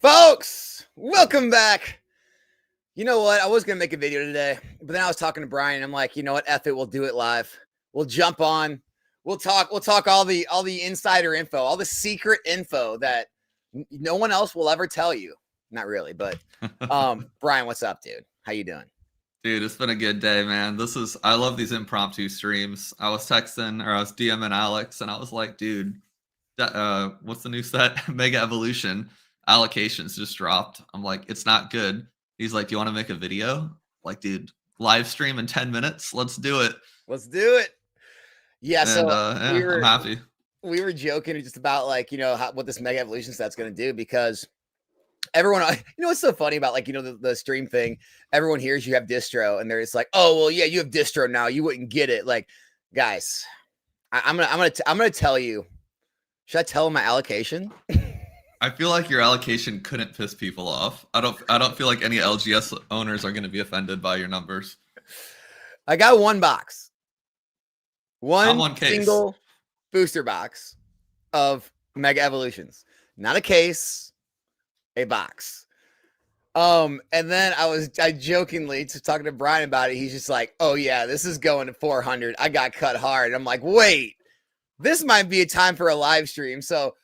Folks, welcome back. You know what? I was going to make a video today, but then I was talking to Brian and I'm like, you know what? F it, we'll do it live. We'll jump on. We'll talk all the insider info, all the secret info that no one else will ever tell you. Not really, but Brian, what's up, dude? How you doing? Dude, it's been a good day, man. I love these impromptu streams. I was DMing Alex, and I was like, dude, what's the new set? Mega Evolution Allocations just dropped. I'm like, it's not good. He's like, do you want to make a video? Like, dude, live stream in 10 minutes. Let's do it. Let's do it. Yeah, And so I'm happy. We were joking just about like, what this Mega Evolution set's going to do, because everyone, what's so funny about the stream thing? Everyone hears you have distro and they're just like, oh, well, yeah, you have distro now. You wouldn't get it. Like, guys, I'm gonna tell you. Should I tell them my allocation? I feel like your allocation couldn't piss people off. I don't feel like any LGS owners are going to be offended by your numbers. I got one box. One case. Single booster box of Mega Evolutions. Not a case, a box. And then I jokingly just talking to Brian about it. He's just like, oh yeah, this is going to 400. I got cut hard. I'm like, wait, this might be a time for a live stream. So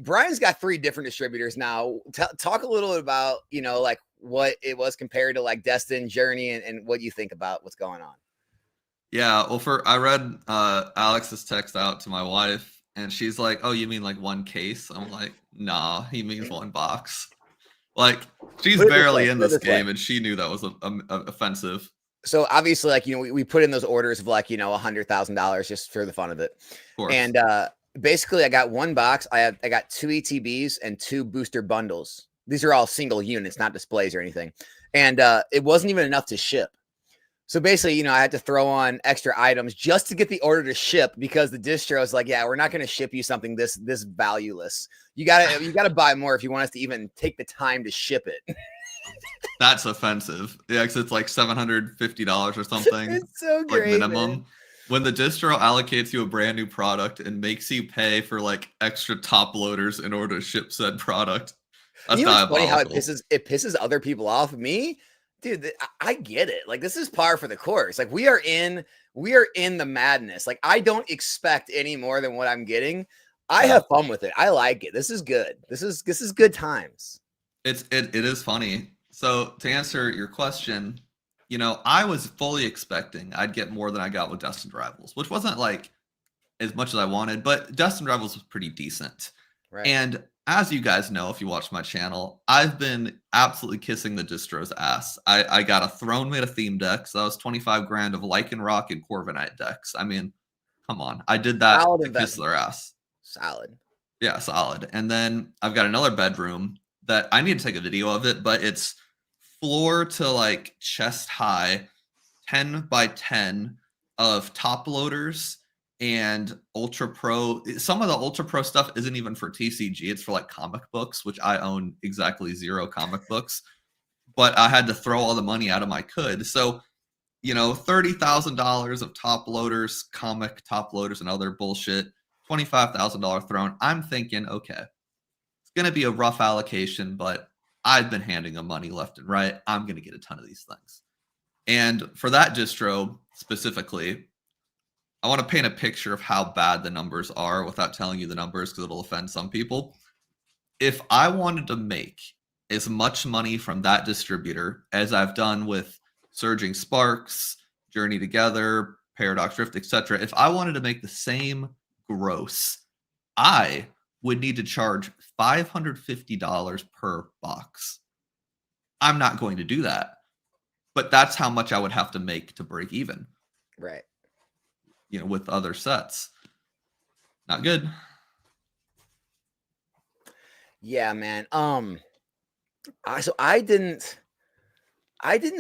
Brian's got 3 different distributors now. Talk a little bit about, like what it was compared to like Destin, Journey, and what you think about what's going on. Yeah, well, I read Alex's text out to my wife, and she's like, oh, you mean like one case? I'm like, nah, he means one box. Like, she's barely in this game, and she knew that was offensive. So obviously, like, we put in those orders of like, $100,000 just for the fun of it. And basically I got one box. I got 2 ETBs and 2 booster bundles. These are all single units, not displays or anything. And it wasn't even enough to ship. So basically, I had to throw on extra items just to get the order to ship, because the distro is like, yeah, we're not going to ship you something this valueless. You gotta buy more if you want us to even take the time to ship it. That's offensive. Yeah, because it's like $750 or something. It's so great, like minimum. Man. When the distro allocates you a brand new product and makes you pay for like extra top loaders in order to ship said product, that's diabolical. Funny how it pisses other people off. Me, dude, I get it. Like, this is par for the course. Like, we are in the madness. Like, I don't expect any more than what I'm getting. I have fun with it. I like it. This is good. This is good times. It is funny. So to answer your question, I was fully expecting I'd get more than I got with Destined Rivals, which wasn't like as much as I wanted, but Destined Rivals was pretty decent. Right. And as you guys know, if you watch my channel, I've been absolutely kissing the distro's ass. I got a Throne made a theme deck, so that was 25 grand of Lycan Rock and Corviknight decks. I mean, come on. I did that to kiss their ass. Solid. Yeah, solid. And then I've got another bedroom that I need to take a video of it, but it's floor to like chest high, 10 by 10 of top loaders and Ultra Pro. Some of the Ultra Pro stuff isn't even for TCG. It's for like comic books, which I own exactly 0 comic books. But I had to throw all the money at them I could. So, $30,000 of top loaders, comic top loaders, and other bullshit. $25,000 Throne. I'm thinking, okay, it's going to be a rough allocation, but I've been handing them money left and right. I'm going to get a ton of these things. And for that distro specifically, I want to paint a picture of how bad the numbers are without telling you the numbers, because it'll offend some people. If I wanted to make as much money from that distributor as I've done with Surging Sparks, Journey Together, Paradox Rift, etc., if I wanted to make the same gross, I would need to charge $550 per box. I'm not going to do that. But that's how much I would have to make to break even. Right. With other sets. Not good. Yeah, man. So I didn't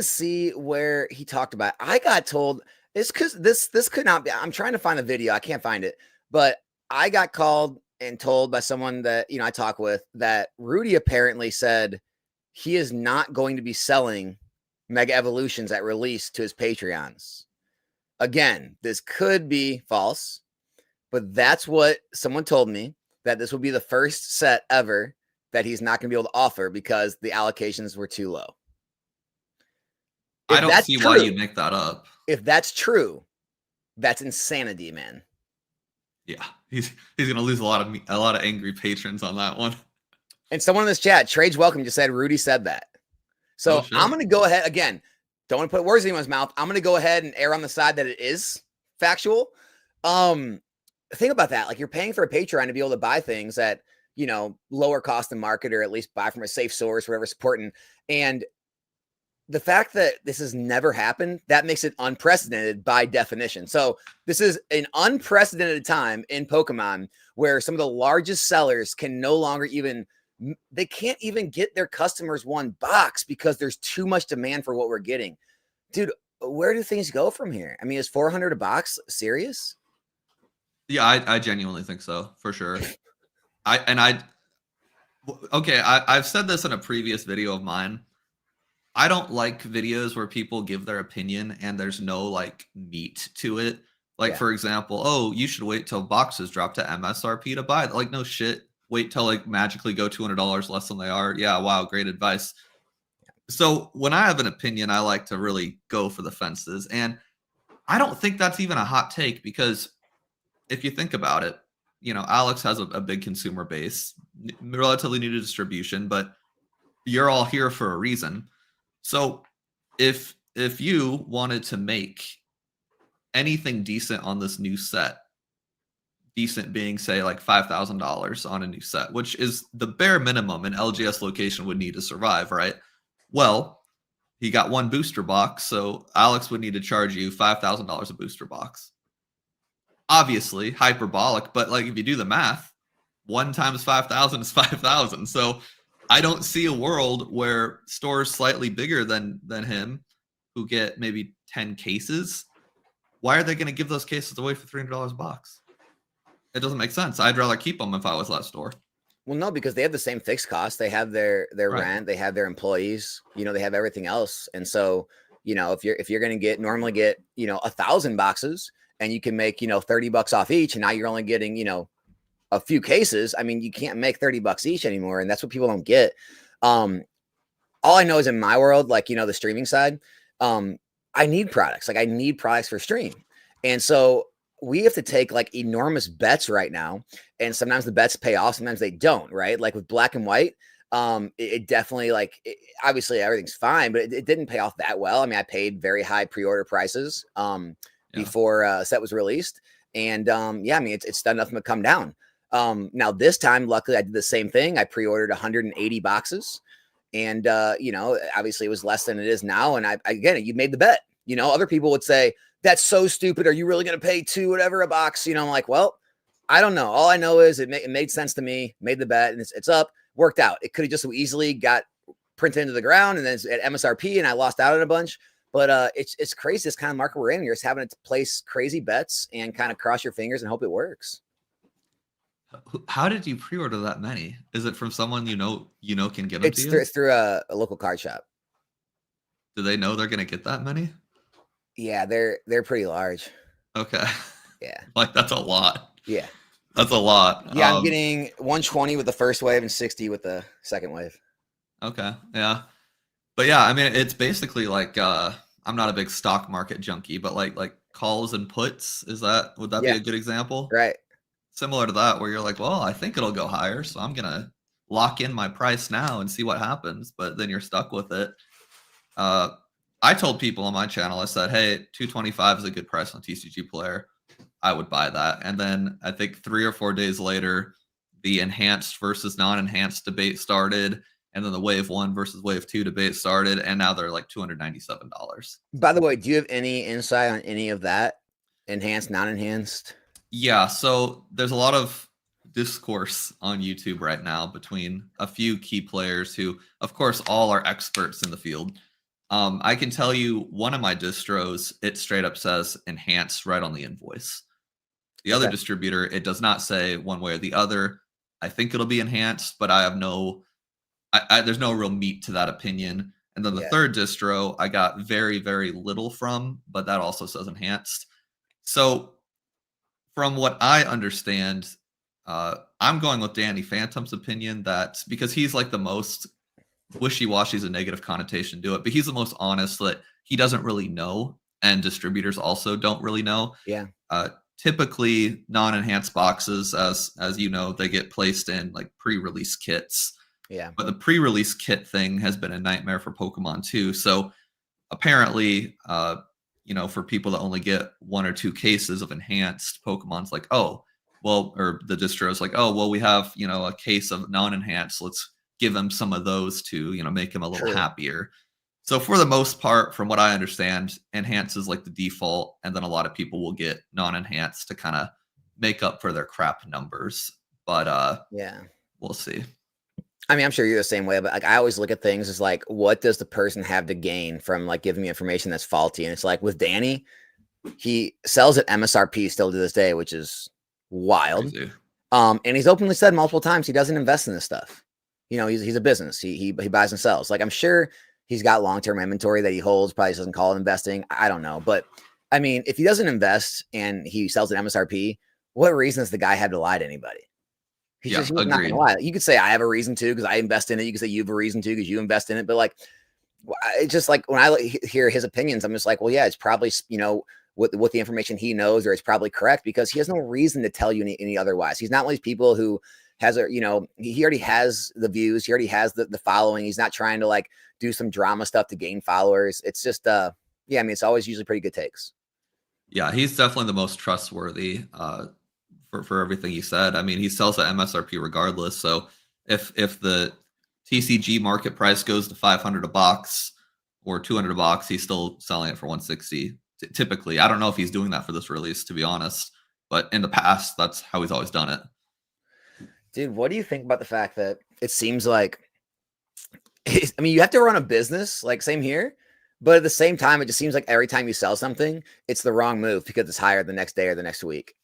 see where he talked about it. I got told it's because this could not be. I'm trying to find a video. I can't find it. But I got called and told by someone that, I talk with, that Rudy apparently said he is not going to be selling Mega Evolutions at release to his Patreons. Again, this could be false, but that's what someone told me, that this will be the first set ever that he's not going to be able to offer because the allocations were too low. I don't see why you make that up. If that's true, that's insanity, man. Yeah, he's gonna lose a lot of angry patrons on that one. And someone in this chat, Trades Welcome, just said Rudy said that. So I'm going to go ahead again. Don't want to put words in anyone's mouth. I'm going to go ahead and err on the side that it is factual. Think about that. Like, you're paying for a Patreon to be able to buy things at, you know, lower cost than market, or at least buy from a safe source, whatever supporting. And the fact that this has never happened, that makes it unprecedented by definition. So this is an unprecedented time in Pokemon where some of the largest sellers can no longer even, they can't even get their customers one box because there's too much demand for what we're getting. Dude, where do things go from here? I mean, is 400 a box serious? Yeah, I genuinely think so, for sure. I've said this in a previous video of mine. I don't like videos where people give their opinion and there's no like meat to it. Like, for example, oh, you should wait till boxes drop to MSRP to buy. Like, no shit. Wait till like magically go $200 less than they are. Yeah, wow, great advice. So when I have an opinion, I like to really go for the fences. And I don't think that's even a hot take, because if you think about it, you know, Alex has a big consumer base, relatively new to distribution, but you're all here for a reason. So if you wanted to make anything decent on this new set, decent being say like $5,000 on a new set, which is the bare minimum an LGS location would need to survive, right? Well, he got one booster box, so Alex would need to charge you $5,000 a booster box. Obviously hyperbolic, but like if you do the math, 1 times 5,000 is 5,000. So I don't see a world where stores slightly bigger than him, who get maybe 10 cases, why are they going to give those cases away for $300 a box? It doesn't make sense. I'd rather keep them if I was that store. Well, no, because they have the same fixed costs. They have their Right. rent, they have their employees, you know, they have everything else. And so, you know, if you're going to normally get, you know, 1,000 boxes and you can make, you know, $30 off each, and now you're only getting, you know, a few cases. I mean, you can't make $30 each anymore. And that's what people don't get. All I know is in my world, like, you know, the streaming side, I need products. Like, I need products for stream. And so we have to take like enormous bets right now. And sometimes the bets pay off, sometimes they don't, right? Like with Black and White, it definitely obviously everything's fine, but it didn't pay off that well. I mean, I paid very high pre-order prices before set was released. And yeah, I mean, it's done nothing but come down. Now this time, luckily I did the same thing. I pre-ordered 180 boxes, and you know, obviously it was less than it is now. And again, you made the bet. You know, other people would say, that's so stupid. Are you really going to pay $2 whatever a box? You know, I'm like, well, I don't know. All I know is it made sense to me, made the bet, and it's up, worked out. It could have just so easily got printed into the ground and then it's at MSRP and I lost out on a bunch. But it's crazy, this kind of market we're in. You're just having to place crazy bets and kind of cross your fingers and hope it works. How did you pre-order that many? Is it from someone you know can get them to you? It's through a local card shop. Do they know they're going to get that many? Yeah, they're pretty large. Okay. Yeah. Like, that's a lot. Yeah. That's a lot. Yeah, I'm getting 120 with the first wave and 60 with the second wave. Okay. Yeah. But yeah, I mean, it's basically like I'm not a big stock market junkie, but like calls and puts, would that be a good example? Right. Similar to that, where you're like, well, I think it'll go higher, so I'm gonna lock in my price now and see what happens, but then you're stuck with it. I told people on my channel, I said, hey, 225 is a good price on TCG Player. I would buy that. And then I think 3 or 4 days later, the enhanced versus non-enhanced debate started. And then the wave 1 versus wave 2 debate started. And now they're like $297. By the way, do you have any insight on any of that? Enhanced, non-enhanced? Yeah. So there's a lot of discourse on YouTube right now between a few key players who, of course, all are experts in the field. I can tell you one of my distros, it straight up says enhanced right on the invoice. The other distributor, it does not say one way or the other. I think it'll be enhanced, but I have there's no real meat to that opinion. And then the third distro, I got very, very little from, but that also says enhanced. So from what I understand, I'm going with Danny Phantom's opinion that because he's like the most wishy-washy is a negative connotation to it, but he's the most honest that he doesn't really know, and distributors also don't really know. Yeah. Typically, non-enhanced boxes, as you know, they get placed in like pre-release kits. Yeah. But the pre-release kit thing has been a nightmare for Pokemon too. So apparently, for people that only get 1 or 2 cases of enhanced, Pokemon's like, oh, well, or the distro's like, oh, well, we have, a case of non-enhanced. Let's give them some of those to, make them a little happier. So for the most part, from what I understand, enhanced is like the default, and then a lot of people will get non-enhanced to kind of make up for their crap numbers. But yeah, we'll see. I mean, I'm sure you're the same way, but like I always look at things as like, what does the person have to gain from like giving me information that's faulty? And it's like with Danny, he sells at MSRP still to this day, which is wild. Crazy. And he's openly said multiple times he doesn't invest in this stuff. He's a business. He buys and sells. Like I'm sure he's got long-term inventory that he holds. Probably doesn't call it investing. I don't know, but I mean, if he doesn't invest and he sells at MSRP, what reason does the guy have to lie to anybody? He's not going to lie. You could say I have a reason to because I invest in it. You could say you have a reason to because you invest in it. But like, it's just like when I hear his opinions, I'm just like, well, yeah, it's probably with the information he knows, or it's probably correct because he has no reason to tell you any otherwise. He's not one of these people who has he already has the views, he already has the following. He's not trying to like do some drama stuff to gain followers. It's just I mean, it's always usually pretty good takes. Yeah, he's definitely the most trustworthy. For everything he said. I mean, he sells at MSRP regardless. So if the TCG market price goes to $500 a box or $200 a box, he's still selling it for $160. Typically, I don't know if he's doing that for this release, to be honest. But in the past, that's how he's always done it. Dude, what do you think about the fact that it seems like, I mean, you have to run a business, like same here, but at the same time, it just seems like every time you sell something, it's the wrong move because it's higher the next day or the next week.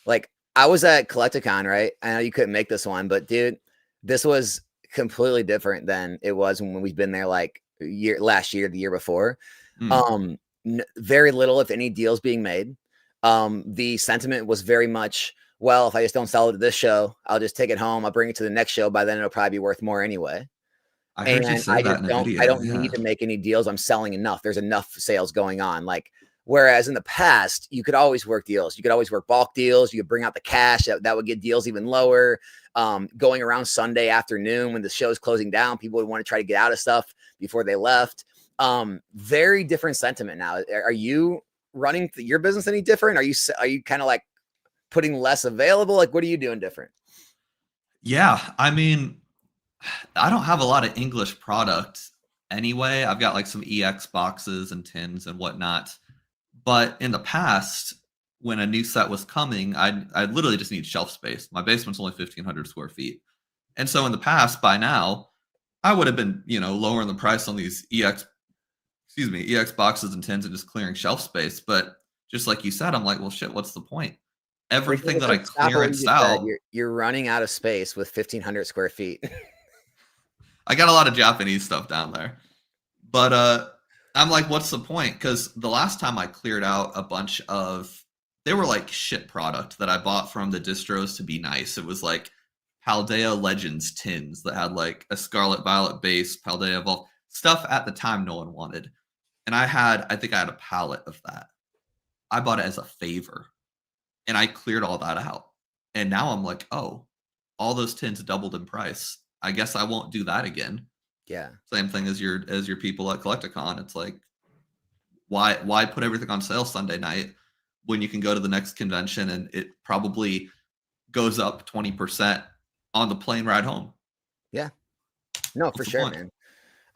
Like I was at Collecticon, right? I know you couldn't make this one, but dude, this was completely different than it was when we've been there like last year, the year before. Very little, if any, deals being made. The sentiment was very much, well, if I just don't sell it at this show, I'll just take it home. I'll bring it to the next show. By then it'll probably be worth more anyway. I heard you say that in a video. I don't need to make any deals. I'm selling enough. There's enough sales going on. Like, whereas in the past, you could always work deals. You could always work bulk deals. You could bring out the cash. That would get deals even lower. Going around Sunday afternoon when the show's closing down, people would want to try to get out of stuff before they left. Very different sentiment now. Are you running your business any different? Are you kind of like putting less available? Like, what are you doing different? Yeah, I mean, I don't have a lot of English product anyway. I've got like some EX boxes and tins and whatnot. But in the past, when a new set was coming, I literally just need shelf space. My basement's only 1,500 square feet. And so in the past, by now, I would have been, lowering the price on these EX boxes and tins and just clearing shelf space. But just like you said, I'm like, well, shit, what's the point? Everything that I clearanced out. You're running out of space with 1,500 square feet. I got a lot of Japanese stuff down there. But I'm like, what's the point? Because the last time I cleared out a bunch of, they were like shit product that I bought from the distros to be nice. It was like Paldea Legends tins that had like a Scarlet Violet base, Paldea Evolved, stuff at the time no one wanted. And I think I had a pallet of that. I bought it as a favor. And I cleared all that out. And now I'm like, oh, all those tins doubled in price. I guess I won't do that again. Yeah. Same thing as your people at Collecticon. It's like, why put everything on sale Sunday night when you can go to the next convention and it probably goes up 20% on the plane ride home? Yeah. No, for sure, man.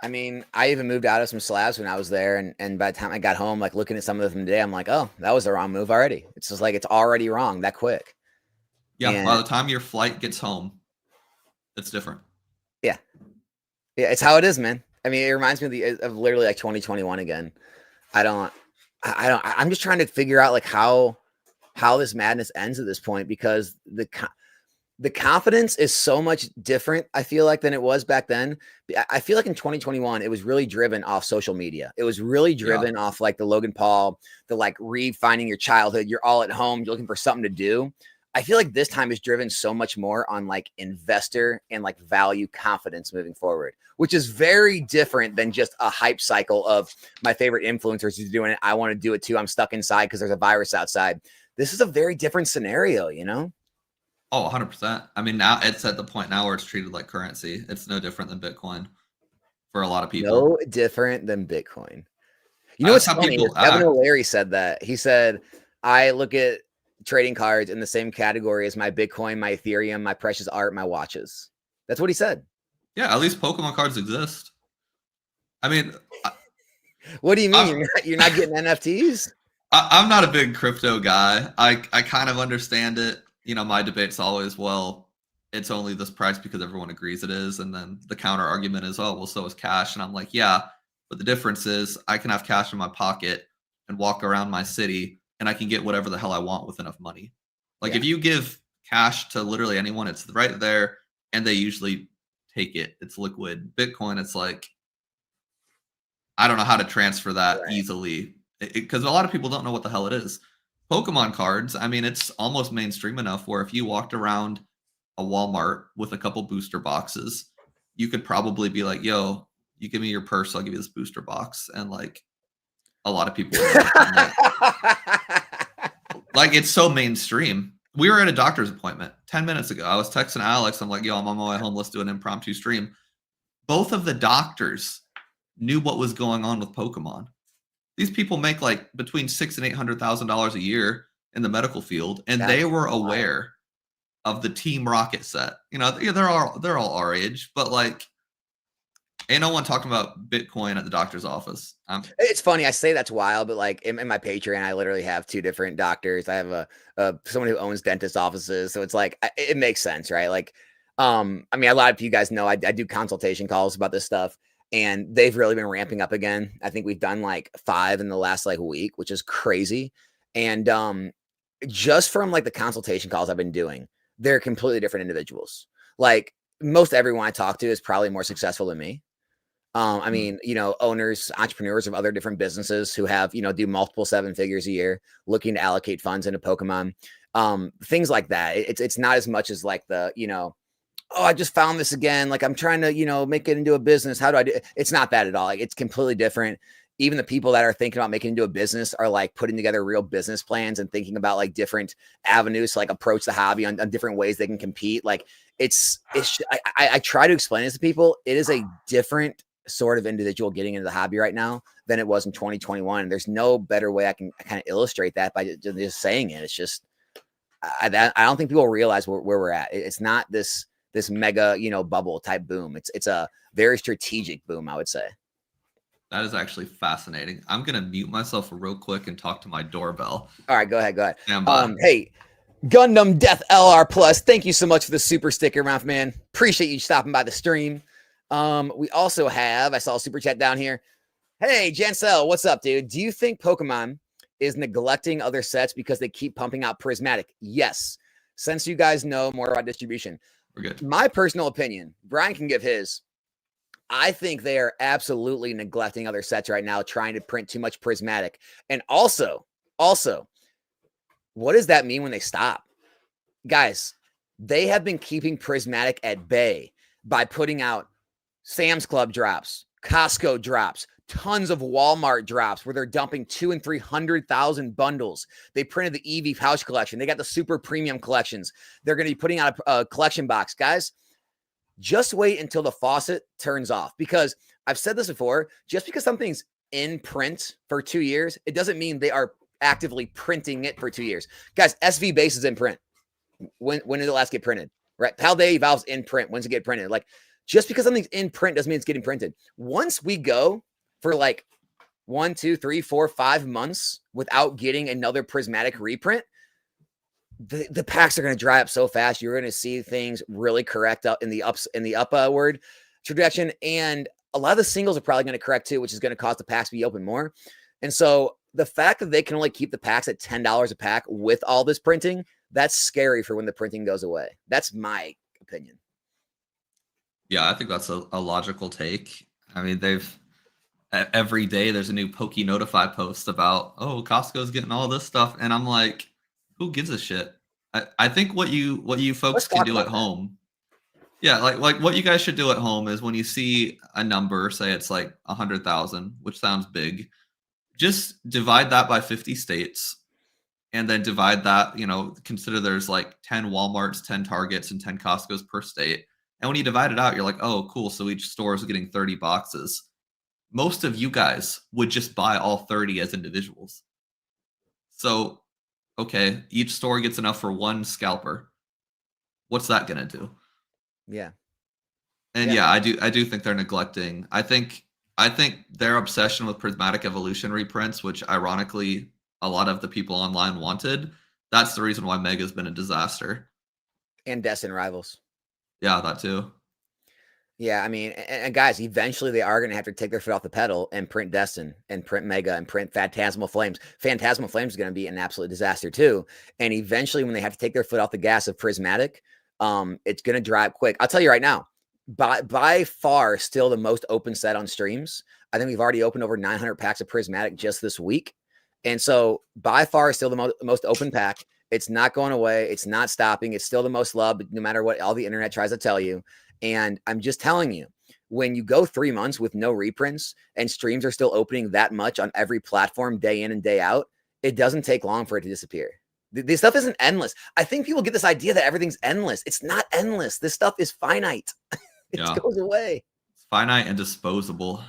I mean, I even moved out of some slabs when I was there, and by the time I got home, like looking at some of them today, I'm like, oh, that was the wrong move already. It's just like it's already wrong that quick. Yeah, and by the time your flight gets home, it's different. Yeah. Yeah, it's how it is, man. I mean, it reminds me of literally like 2021 again. I'm just trying to figure out like how this madness ends at this point, because the confidence is so much different, I feel like, than it was back then. I feel like in 2021, it was really driven off social media. It was really driven off like the Logan Paul, the like refinding your childhood. You're all at home, you're looking for something to do. I feel like this time is driven so much more on like investor and like value confidence moving forward, which is very different than just a hype cycle of my favorite influencers is doing it. I want to do it too. I'm stuck inside because there's a virus outside. This is a very different scenario, you know? Oh, 100%. I mean, now it's at the point now where it's treated like currency. It's no different than Bitcoin for a lot of people. No different than Bitcoin. You know That's what's how funny? people Evan act. O'Leary said that. He said, I look at trading cards in the same category as my Bitcoin, my Ethereum, my precious art, my watches. That's what he said. Yeah, at least Pokemon cards exist. I mean, What do you mean? You're not getting NFTs? I'm not a big crypto guy. I kind of understand it. You know, my debate's always, well, it's only this price because everyone agrees it is. And then the counter argument is, oh, well, so is cash. And I'm like, yeah, but the difference is I can have cash in my pocket and walk around my city and I can get whatever the hell I want with enough money. Like if you give cash to literally anyone, it's right there and they usually take it. It's liquid. Bitcoin, it's like, I don't know how to transfer that easily because a lot of people don't know what the hell it is. Pokemon cards, I mean, it's almost mainstream enough where if you walked around a Walmart with a couple booster boxes, you could probably be like, yo, you give me your purse, I'll give you this booster box. And like a lot of people like it's so mainstream. We were at a doctor's appointment 10 minutes ago. I was texting Alex. I'm like, yo, I'm on my way home. Let's do an impromptu stream. Both of the doctors knew what was going on with Pokemon. These people make like between $600,000 and $800,000 a year in the medical field, and they were aware of the Team Rocket set. You know, they're all our age, but like, ain't no one talking about Bitcoin at the doctor's office. It's funny. I say that's wild, but like in my Patreon, I literally have two different doctors. I have someone who owns dentist offices, so it's like it makes sense, right? Like, I mean, a lot of you guys know I do consultation calls about this stuff. And they've really been ramping up again. I think we've done like 5 in the last like week, which is crazy. And just from like the consultation calls I've been doing, they're completely different individuals. Like most everyone I talk to is probably more successful than me. I mean, you know, owners, entrepreneurs of other different businesses who have, you know, do multiple 7 figures a year, looking to allocate funds into Pokemon, things like that. It's not as much as like the, you know, oh, I just found this again. Like I'm trying to, you know, make it into a business. How do I do it? It's not that at all. Like it's completely different. Even the people that are thinking about making it into a business are like putting together real business plans and thinking about like different avenues to like approach the hobby on different ways they can compete. Like I try to explain this to people. It is a different sort of individual getting into the hobby right now than it was in 2021. There's no better way I can kind of illustrate that by just saying it. It's just, I don't think people realize where we're at. It's not this mega, you know, bubble type boom. It's a very strategic boom, I would say. That is actually fascinating. I'm going to mute myself real quick and talk to my doorbell. All right, go ahead. Stand by. Hey, Gundam Death LR Plus, thank you so much for the super sticker, Ralph, man. Appreciate you stopping by the stream. We also have, I saw a super chat down here. Hey, Jancel, what's up, dude? Do you think Pokemon is neglecting other sets because they keep pumping out Prismatic? Yes. Since you guys know more about distribution. We're good. My personal opinion, Brian can give his. I think they are absolutely neglecting other sets right now, trying to print too much Prismatic. And also, what does that mean when they stop? Guys, they have been keeping Prismatic at bay by putting out Sam's Club drops, Costco drops, tons of Walmart drops where they're dumping 200,000 and 300,000 bundles. They printed the Eevee pouch collection. They got the super premium collections. They're going to be putting out a collection box. Guys, just wait until the faucet turns off, because I've said this before, just because something's in print for 2 years, it doesn't mean they are actively printing it for 2 years. Guys, SV base is in print. When did it last get printed? Right? Paldea Evolve's in print. When's it get printed? Like, just because something's in print doesn't mean it's getting printed. Once we go for like 1, 2, 3, 4, 5 months without getting another Prismatic reprint, the packs are going to dry up so fast. You're going to see things really correct up in the upward trajectory. And a lot of the singles are probably going to correct too, which is going to cause the packs to be open more. And so the fact that they can only keep the packs at $10 a pack with all this printing, that's scary for when the printing goes away. That's my opinion. Yeah, I think that's a logical take. I mean, every day there's a new Poke Notify post about, oh, Costco's getting all this stuff. And I'm like, who gives a shit? I think what you folks Let's can talk do at about that. home. Yeah, like what you guys should do at home is when you see a number, say it's like 100,000, which sounds big, just divide that by 50 states and then divide that, consider there's like 10 Walmarts, 10 Targets, and 10 Costco's per state. And when you divide it out, you're like, oh, cool. So each store is getting 30 boxes. Most of you guys would just buy all 30 as individuals. So, okay, each store gets enough for one scalper. What's that going to do? Yeah. And Yeah. yeah, I do think they're neglecting. I think their obsession with Prismatic Evolution reprints, which ironically a lot of the people online wanted, that's the reason why Mega's been a disaster. And Destin Rivals. Yeah, that too. Yeah, I mean, and guys, eventually they are going to have to take their foot off the pedal and print Destin and print Mega and print Phantasmal Flames. Phantasmal Flames is going to be an absolute disaster too. And eventually, when they have to take their foot off the gas of Prismatic, it's going to dry up quick. I'll tell you right now, by far, still the most open set on streams. I think we've already opened over 900 packs of Prismatic just this week, and so by far, still the most open pack. It's not going away. It's not stopping. It's still the most loved, no matter what all the internet tries to tell you. And I'm just telling you, when you go 3 months with no reprints and streams are still opening that much on every platform day in and day out, it doesn't take long for it to disappear. This stuff isn't endless. I think people get this idea that everything's endless. It's not endless. This stuff is finite. It goes away. It's finite and disposable.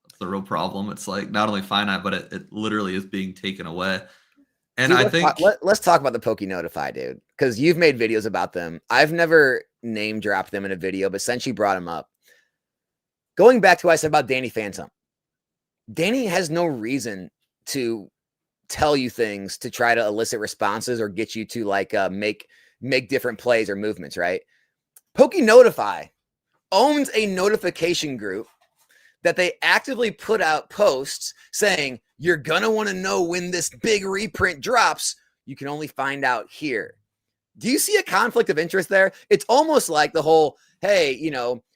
That's the real problem. It's like not only finite, but it literally is being taken away. And Dude, I think let's talk about the Poke Notify, dude, because you've made videos about them. I've never name dropped them in a video, but since you brought them up, going back to what I said about Danny Phantom, Danny has no reason to tell you things to try to elicit responses or get you to like make different plays or movements, right? Poke Notify owns a notification group that they actively put out posts saying, you're going to want to know when this big reprint drops. You can only find out here. Do you see a conflict of interest there? It's almost like the whole, hey,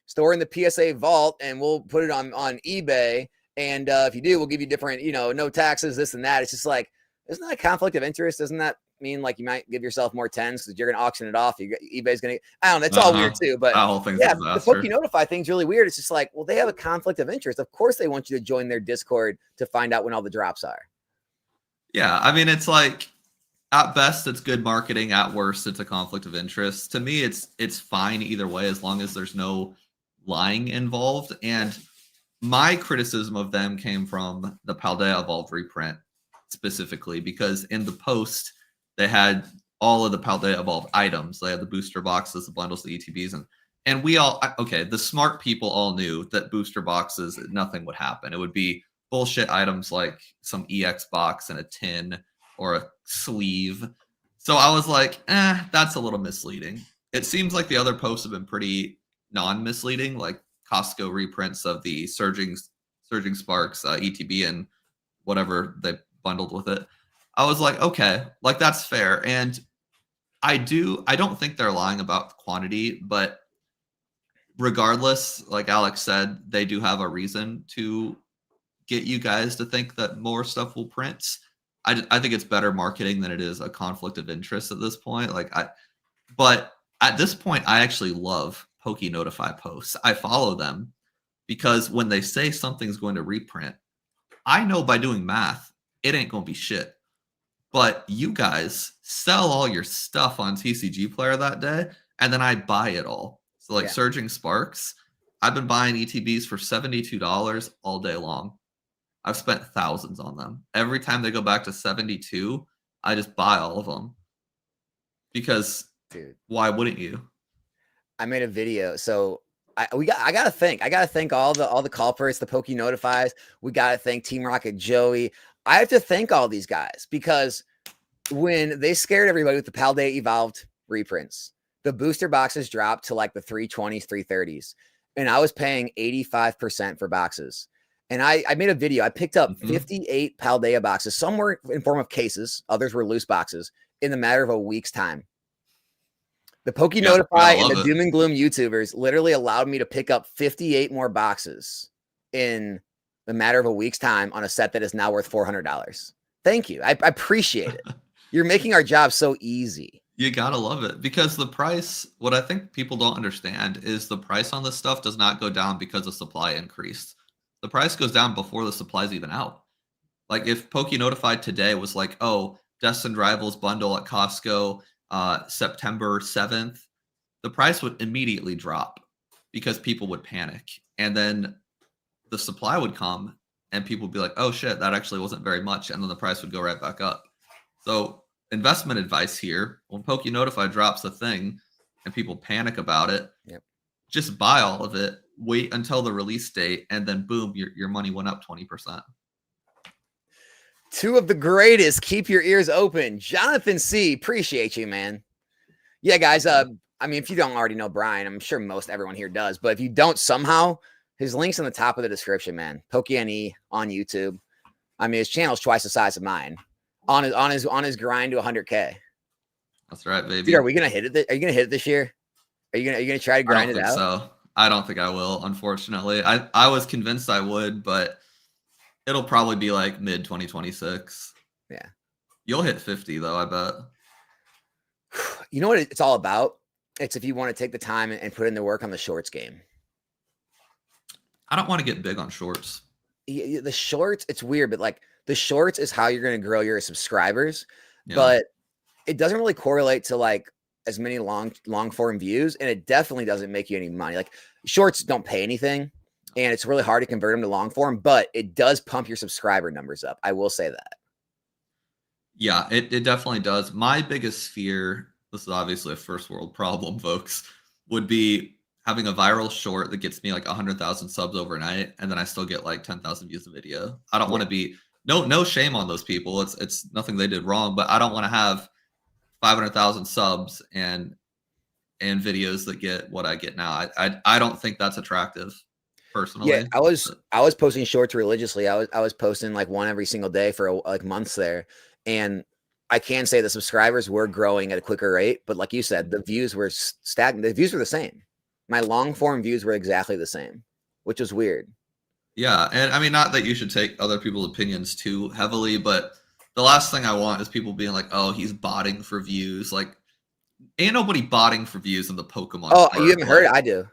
store in the PSA vault and we'll put it on eBay. And if you do, we'll give you different, no taxes, this and that. It's just like, isn't that a conflict of interest? Doesn't that mean like you might give yourself more tens because you're going to auction it off? eBay's going to, I don't know. It's all weird too. But that whole thing's yeah, a disaster. the Poke Notify thing's really weird. It's just like, well, they have a conflict of interest. Of course they want you to join their Discord to find out when all the drops are. Yeah, I mean, it's like, at best, it's good marketing. At worst, it's a conflict of interest. To me, it's fine either way as long as there's no lying involved. And my criticism of them came from the Paldea Evolved reprint specifically, because in the post, they had all of the Paldea Evolved items. They had the booster boxes, the bundles, the ETBs, and we all, okay, the smart people all knew that booster boxes, nothing would happen. It would be bullshit items like some EX box and a tin or a sleeve. So I was like, that's a little misleading. It seems like the other posts have been pretty non-misleading, like Costco reprints of the Surging Sparks ETB and whatever they bundled with it. I was like, okay, like that's fair. And I don't think they're lying about quantity, but regardless, like Alex said, they do have a reason to get you guys to think that more stuff will print. I think it's better marketing than it is a conflict of interest at this point. But at this point, I actually love Poke Notify posts. I follow them because when they say something's going to reprint, I know by doing math, it ain't going to be shit. But you guys sell all your stuff on TCG Player that day, and then I buy it all. So like Surging Sparks, I've been buying ETBs for $72 all day long. I've spent thousands on them. Every time they go back to 72, I just buy all of them. Because, dude, why wouldn't you? I made a video. So I gotta thank all the culprits, the Poke Notifies. We gotta thank Team Rocket Joey. I have to thank all these guys because when they scared everybody with the Paldea Evolved reprints, the booster boxes dropped to like the 320s, 330s. And I was paying 85% for boxes. And I made a video. I picked up 58 Paldea boxes. Some were in form of cases. Others were loose boxes in the matter of a week's time. The Poke Notify and the Doom and Gloom YouTubers literally allowed me to pick up 58 more boxes in the matter of a week's time on a set that is now worth $400. Thank you. I appreciate it. You're making our job so easy. You gotta love it because the price, what I think people don't understand is the price on this stuff does not go down because the supply increased. The price goes down before the supply's even out. Like if Poke Notified today was like, oh, Destined Rivals bundle at Costco September 7th, the price would immediately drop because people would panic. And then the supply would come and people would be like, oh shit, that actually wasn't very much. And then the price would go right back up. So investment advice here, when Poke Notify drops a thing and people panic about it, Yep. just buy all of it, wait until the release date, and then boom, your money went up 20%. Two of the greatest. Keep your ears open. Jonathan C. Appreciate you, man. Yeah, guys. I mean, if you don't already know Brian, I'm sure most everyone here does. But if you don't somehow, his link's in the top of the description, man. PokeNE on YouTube. I mean, his channel's twice the size of mine. On his grind to 100K. That's right, baby. Dude, are we gonna hit it? Are you gonna hit it this year? Are you gonna try to grind it out? So I don't think I will. Unfortunately, I was convinced I would, but it'll probably be like mid 2026. Yeah, you'll hit 50 though. I bet. You know what it's all about? It's if you want to take the time and put in the work on the shorts game. I don't want to get big on shorts. The shorts, it's weird, but like the shorts is how you're going to grow your subscribers, Yeah. but it doesn't really correlate to like as many long form views, and it definitely doesn't make you any money. Like shorts don't pay anything, and it's really hard to convert them to long form, but it does pump your subscriber numbers up. I will say that. Yeah, it definitely does. My biggest fear, this is obviously a first world problem, folks, would be having a viral short that gets me like 100,000 subs overnight, and then I still get like 10,000 views a video. I don't want to be no shame on those people. It's nothing they did wrong, but I don't want to have 500,000 subs and videos that get what I get now. I don't think that's attractive personally. Yeah, I was posting shorts religiously. I was posting like one every single day for like months there, and I can say the subscribers were growing at a quicker rate, but like you said, the views were stagnant. The views were the same. My long form views were exactly the same, which was weird. Yeah, and I mean, not that you should take other people's opinions too heavily, but the last thing I want is people being like, "Oh, he's botting for views." Like, ain't nobody botting for views in the Pokemon. Oh, you haven't heard it? I do.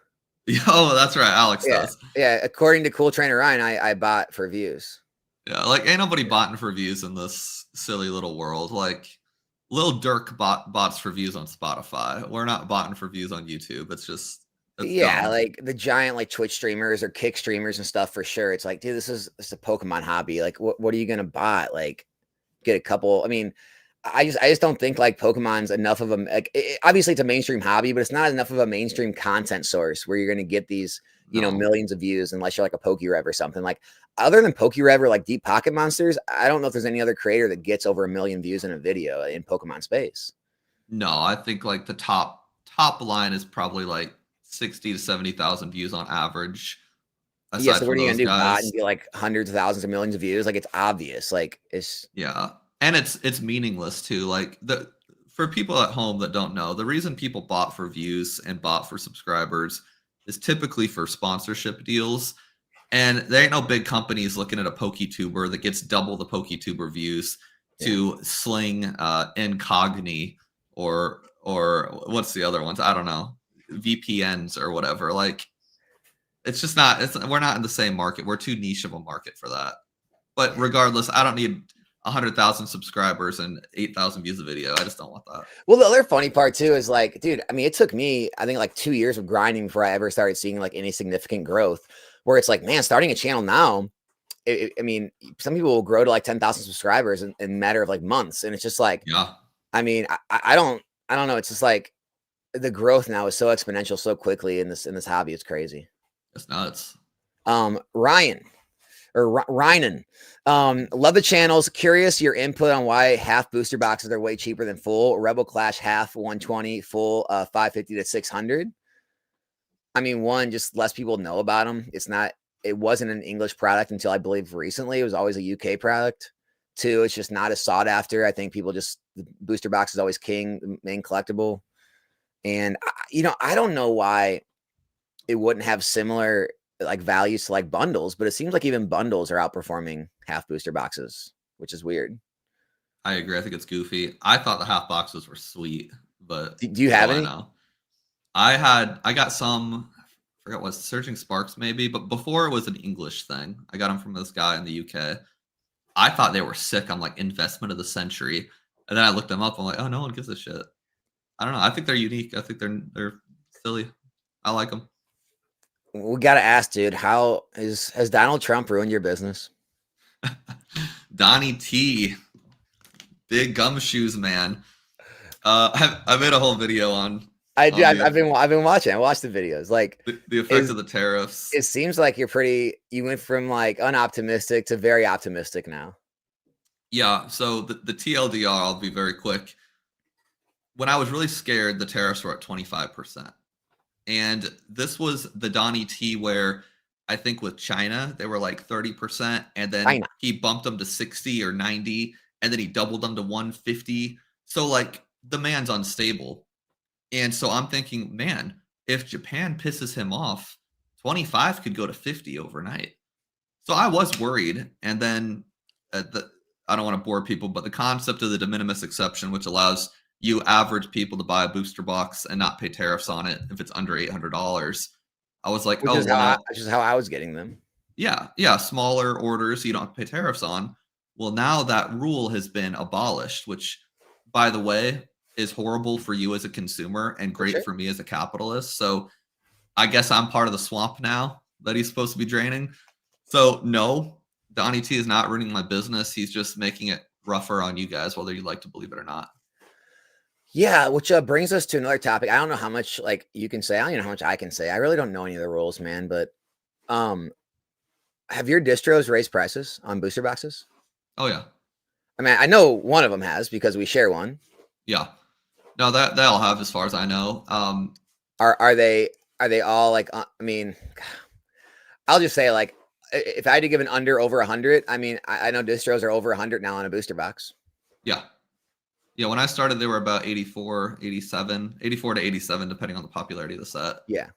Oh, that's right. Alex does. Yeah, according to Cool Trainer Ryan, I bot for views. Yeah, like ain't nobody botting for views in this silly little world. Like, Lil Durk bots for views on Spotify. We're not botting for views on YouTube. It's just dumb. Like the giant like Twitch streamers or Kick streamers and stuff for sure. It's like, dude, this is a Pokemon hobby. Like, what are you gonna bot? Like, get a couple. I mean, I just don't think like Pokemon's enough of a like. Obviously, it's a mainstream hobby, but it's not enough of a mainstream content source where you're gonna get these millions of views unless you're like a PokeRev or something. Like, other than PokeRev or like Deep Pocket Monsters, I don't know if there's any other creator that gets over 1 million views in a video in Pokemon space. No, I think like the top line is probably like 60 to 70,000 views on average. Yeah, so what are you gonna do? Bot and get like hundreds of thousands of millions of views? Like, it's obvious. Like, it's and it's meaningless too. Like for people at home that don't know, the reason people bought for views and bought for subscribers is typically for sponsorship deals. And there ain't no big companies looking at a PokeTuber that gets double the PokeTuber views to sling Incogni or what's the other ones? I don't know. VPNs or whatever. Like, it's just not. We're not in the same market. We're too niche of a market for that. But regardless, I don't need 100,000 subscribers and 8,000 views a video. I just don't want that. Well, the other funny part too is like, dude, I mean, it took me, I think, like 2 years of grinding before I ever started seeing like any significant growth. Where it's like, man, starting a channel now, I mean, some people will grow to like 10,000 subscribers in a matter of like months, and it's just like, I mean, I don't know. It's just like the growth now is so exponential so quickly in this hobby. It's crazy. It's nuts. Ryan. Love the channels. Curious your input on why half booster boxes are way cheaper than full. Rebel Clash half 120, full 550 to 600. I mean, one, just less people know about them. It wasn't an English product until I believe recently. It was always a UK product. Two, it's just not as sought after. I think people the booster box is always king, the main collectible. And I don't know why it wouldn't have similar like values to like bundles, but it seems like even bundles are outperforming half booster boxes, which is weird. I agree. I think it's goofy. I thought the half boxes were sweet, but Do you what do have I any? know? I got some, I forgot what, Surging Sparks maybe, but before it was an English thing. I got them from this guy in the UK. I thought they were sick. I'm like, investment of the century. And then I looked them up. I'm like, oh, no one gives a shit. I don't know. I think they're unique. I think they're silly. I like them. We got to ask, dude, has Donald Trump ruined your business? Donnie T, big gumshoes man. I made a whole video on I've the been watching. I watched the videos. Like, the effect of the tariffs. it seems like you went from like unoptimistic to very optimistic now. Yeah. So the TLDR, I'll be very quick. When I was really scared, the tariffs were at 25%. And this was the Donnie T where I think with China, they were like 30%. And then China. he bumped them to 60 or 90. And then he doubled them to 150. So like the man's unstable. And so I'm thinking, man, if Japan pisses him off, 25 could go to 50 overnight. So I was worried. And then I don't want to bore people, but the concept of the de minimis exception, which allows you average people to buy a booster box and not pay tariffs on it if it's under $800. I was like, Which is how I was getting them. Yeah, smaller orders you don't have to pay tariffs on. Well, now that rule has been abolished, which, by the way, is horrible for you as a consumer and great for me as a capitalist. So I guess I'm part of the swamp now that he's supposed to be draining. So no, Donnie T is not ruining my business. He's just making it rougher on you guys, whether you like to believe it or not. Yeah, which brings us to another topic. I don't know how much like you can say. I don't even know how much I can say. I really don't know any of the rules, man. But have your distros raised prices on booster boxes? Oh yeah. I mean, I know one of them has because we share one. Yeah. No, they'll have as far as I know. Are they all like? I mean, I'll just say like, if I had to give an under over 100, I mean, I know distros are over 100 now on a booster box. Yeah. Yeah, when I started, they were about 84, 87, 84 to 87, depending on the popularity of the set. Yeah.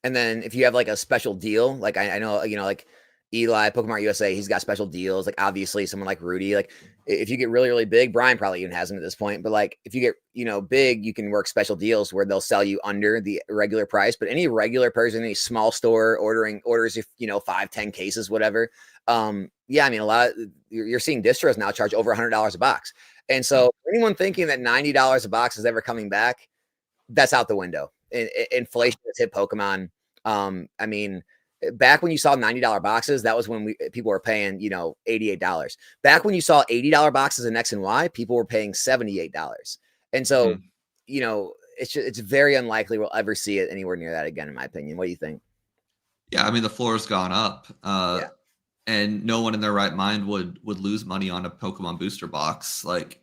And then if you have like a special deal, like I know, like Eli, Pokemon USA, he's got special deals. Like obviously someone like Rudy, like if you get really, really big, Brian probably even has them at this point. But like if you get, big, you can work special deals where they'll sell you under the regular price. But any regular person, any small store orders, if 5-10 cases, whatever. Yeah, I mean, you're seeing distros now charge over $100 a box. And so anyone thinking that $90 a box is ever coming back, that's out the window. Inflation has hit Pokemon. I mean, back when you saw $90 boxes, that was when people were paying, $88. Back when you saw $80 boxes in X and Y, people were paying $78. And so, it's very unlikely we'll ever see it anywhere near that again, in my opinion. What do you think? Yeah, I mean, the floor's gone up. And no one in their right mind would lose money on a Pokemon booster box. Like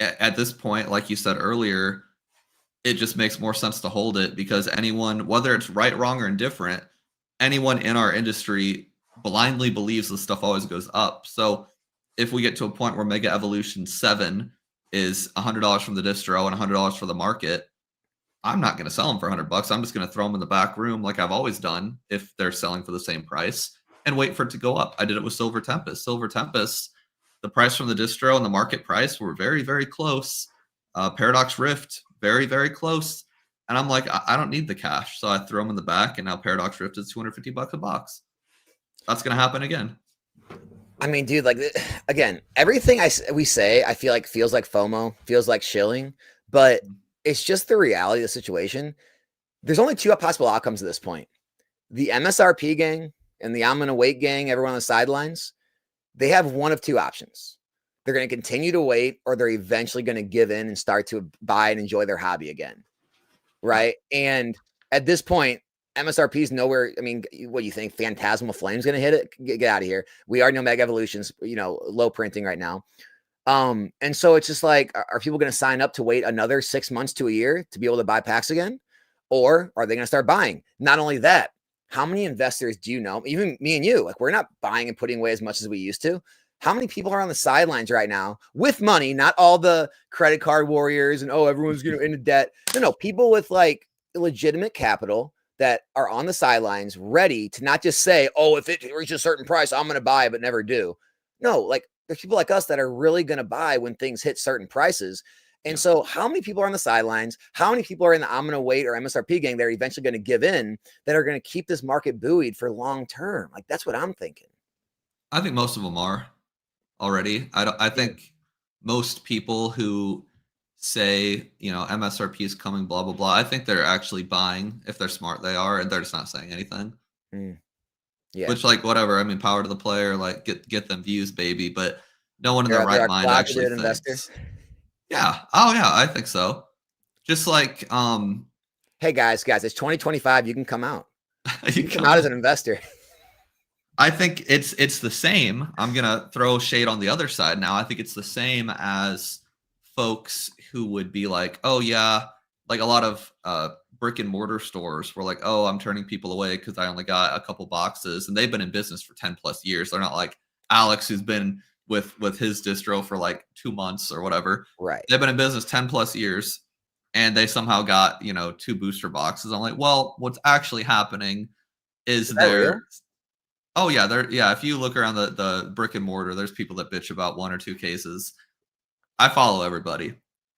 at this point, like you said earlier, it just makes more sense to hold it because anyone, whether it's right, wrong, or indifferent, anyone in our industry blindly believes this stuff always goes up. So if we get to a point where Mega Evolution 7 is $100 from the distro and $100 for the market, I'm not going to sell them for $100. I'm just going to throw them in the back room like I've always done if they're selling for the same price and wait for it to go up. I did it with Silver Tempest. Silver Tempest, the price from the distro and the market price were very, very close. Paradox Rift, very, very close. And I'm like, I don't need the cash. So I throw them in the back and now Paradox Rift is $250 a box. That's going to happen again. I mean, dude, like, again, everything we say, I feel like feels like FOMO, feels like shilling, but it's just the reality of the situation. There's only two possible outcomes at this point. The MSRP gang and the I'm going to wait gang, everyone on the sidelines, they have one of two options. They're going to continue to wait, or they're eventually going to give in and start to buy and enjoy their hobby again. Right. And at this point, MSRP is nowhere. I mean, what do you think? Phantasmal Flame's going to hit it? Get out of here. We already know Mega Evolutions, low printing right now. And so it's just like, are people going to sign up to wait another 6 months to a year to be able to buy packs again? Or are they going to start buying? Not only that, how many investors do you know? Even me and you, like, we're not buying and putting away as much as we used to. How many people are on the sidelines right now with money? Not all the credit card warriors and, everyone's into debt. No, people with like legitimate capital that are on the sidelines ready to not just say, if it reaches a certain price, I'm going to buy, but never do. No, like there's people like us that are really going to buy when things hit certain prices. And Yeah. so how many people are on the sidelines? How many people are in the I'm going to wait or MSRP gang that are eventually going to give in, that are going to keep this market buoyed for long term? Like, that's what I'm thinking. I think most of them are already. I Yeah. think most people who say, MSRP is coming, blah, blah, blah, I think they're actually buying. If they're smart, they are, and they're just not saying anything. Yeah. Which, like, whatever. I mean, power to the player, like, get them views, baby. But no one in their They're right a mind actually closeted investor. thinks. Yeah. Oh, yeah. I think so. Just like, Hey guys, it's 2025. You can come out. You you can come out as an investor. I think it's the same. I'm gonna throw shade on the other side now. I think it's the same as folks who would be like, oh yeah, like a lot of brick and mortar stores were like, oh, I'm turning people away because I only got a couple boxes, and they've been in business for 10 plus years. They're not like Alex, who's been with his distro for like 2 months or whatever. Right. They've been in business 10 plus years, and they somehow got 2 booster boxes. I'm like, well, what's actually happening is that real? Oh yeah, if you look around the brick and mortar, there's people that bitch about 1 or 2 cases. I follow everybody.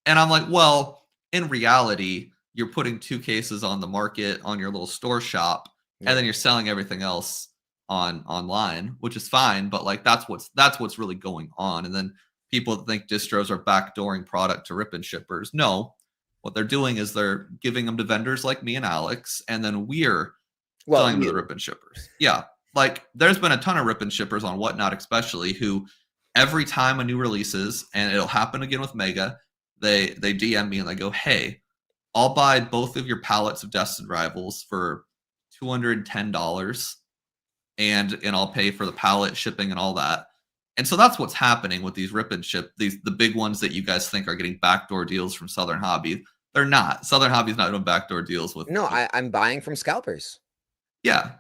And I'm like, well, in reality, you're putting 2 cases on the market on your little store shop, and then you're selling everything else online, which is fine, but like that's what's really going on. And then people that think distros are backdooring product to rip and shippers. No. What they're doing is they're giving them to vendors like me and Alex, and then we're selling them to the rip and shippers. Yeah. Like, there's been a ton of rip and shippers on Whatnot, especially, who every time a new releases, and it'll happen again with Mega, they DM me and they go, hey, I'll buy both of your pallets of Destined Rivals for $210, and I'll pay for the pallet shipping and all that. And so that's what's happening with these rip and ship, the big ones that you guys think are getting backdoor deals from Southern Hobby. They're not. Southern Hobby's not doing backdoor deals with. No, I'm buying from scalpers. Yeah.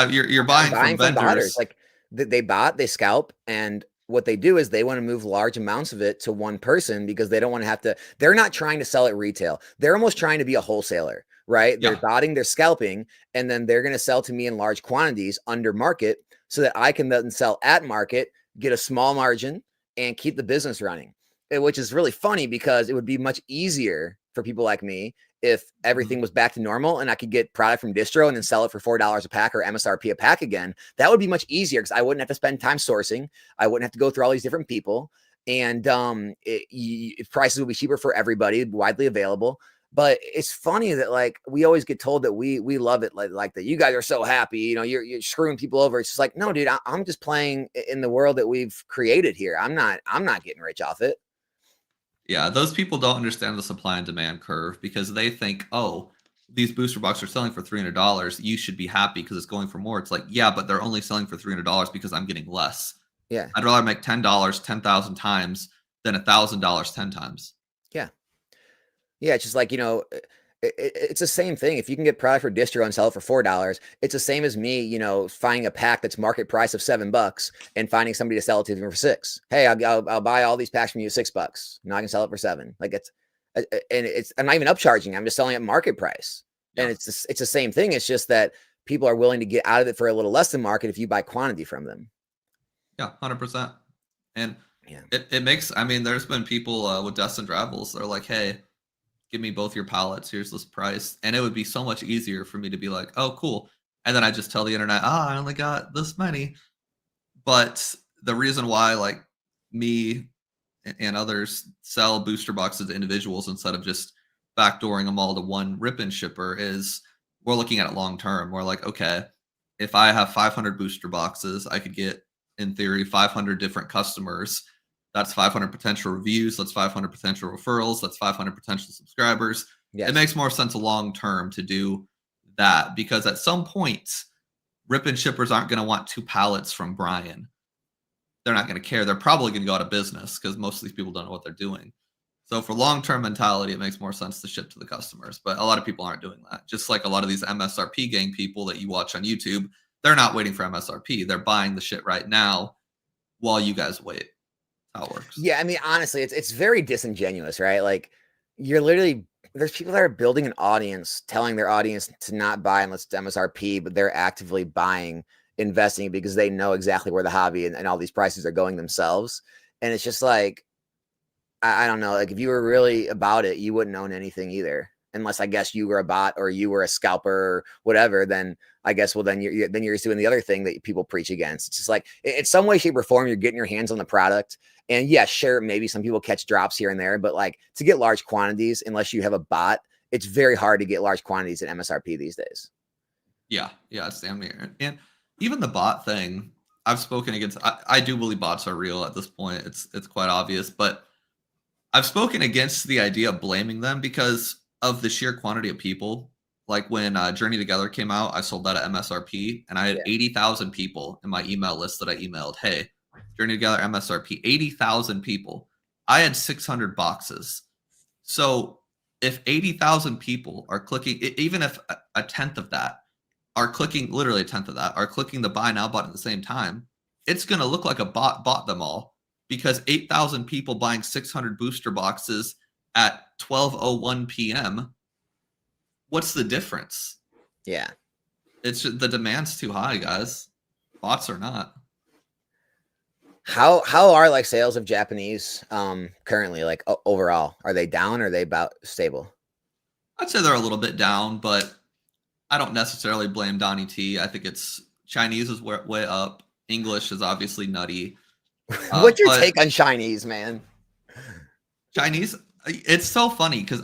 You're buying from vendors. Like, they scalp, and what they do is they want to move large amounts of it to one person because they don't want to have to. They're not trying to sell at retail. They're almost trying to be a wholesaler, right? They're botting, they're scalping, and then they're going to sell to me in large quantities under market so that I can then sell at market, get a small margin, and keep the business running. Which is really funny because it would be much easier for people like me if everything was back to normal and I could get product from distro and then sell it for $4 a pack or MSRP a pack again. That would be much easier because I wouldn't have to spend time sourcing. I wouldn't have to go through all these different people, and prices would be cheaper for everybody, widely available. But it's funny that, like, we always get told that we love it, like that you guys are so happy, you're screwing people over. It's just like, no, dude, I'm just playing in the world that we've created here. I'm not getting rich off it. Yeah, those people don't understand the supply and demand curve because they think, oh, these booster boxes are selling for $300. You should be happy because it's going for more. It's like, yeah, but they're only selling for $300 because I'm getting less. Yeah. I'd rather make $10 10,000 times than $1,000 10 times. Yeah. Yeah. It's just like, it's the same thing. If you can get product for distro and sell it for $4, it's the same as me, finding a pack that's market price of $7 and finding somebody to sell it to them for $6. Hey, I'll buy all these packs from you at $6. Now I can sell it for $7. Like, I'm not even upcharging. I'm just selling at market price. Yeah. And it's the same thing. It's just that people are willing to get out of it for a little less than market if you buy quantity from them. Yeah, 100%. And it makes, I mean, there's been people with Destined Rivals that are like, hey, give me both your pallets. Here's this price. And it would be so much easier for me to be like, oh, cool. And then I just tell the internet, I only got this many. But the reason why, like, me and others sell booster boxes to individuals instead of just backdooring them all to one rip and shipper is we're looking at it long term. We're like, okay, if I have 500 booster boxes, I could get, in theory, 500 different customers. That's 500 potential reviews. That's 500 potential referrals. That's 500 potential subscribers. Yes. It makes more sense long term to do that because at some point, rip and shippers aren't going to want 2 pallets from Brian. They're not going to care. They're probably going to go out of business because most of these people don't know what they're doing. So for long-term mentality, it makes more sense to ship to the customers. But a lot of people aren't doing that. Just like a lot of these MSRP gang people that you watch on YouTube, they're not waiting for MSRP. They're buying the shit right now while you guys wait. How it works. Yeah, I mean, honestly, it's very disingenuous, right? Like, there's people that are building an audience, telling their audience to not buy unless it's MSRP, but they're actively buying, investing because they know exactly where the hobby and all these prices are going themselves. And it's just like, I don't know. Like if you were really about it, you wouldn't own anything either, unless I guess you were a bot or you were a scalper or whatever. Then I guess then you're just doing the other thing that people preach against. It's just like in some way, shape, or form, you're getting your hands on the product. And yeah, sure, maybe some people catch drops here and there, but like to get large quantities, unless you have a bot, it's very hard to get large quantities at MSRP these days. Yeah, it's damn near. And even the bot thing, I've spoken against. I do believe bots are real at this point. It's quite obvious, but I've spoken against the idea of blaming them because of the sheer quantity of people. Like when Journey Together came out, I sold that at MSRP, and I had 80,000 people in my email list that I emailed, "Hey, Journey Together MSRP." 80,000 people. I had 600 boxes. So if 80,000 people are clicking, even if a tenth of that are clicking, literally a tenth of that are clicking the buy now button at the same time, it's going to look like a bot bought them all, because 8,000 people buying 600 booster boxes at 12:01 p.m. What's the difference? Yeah. It's just, the demand's too high, guys. Bots are not. How are like sales of Japanese currently, like overall? Are they down or are they about stable? I'd say they're a little bit down, but I don't necessarily blame Donnie T. I think it's Chinese is way up. English is obviously nutty. What's your take on Chinese, man? Chinese, it's so funny because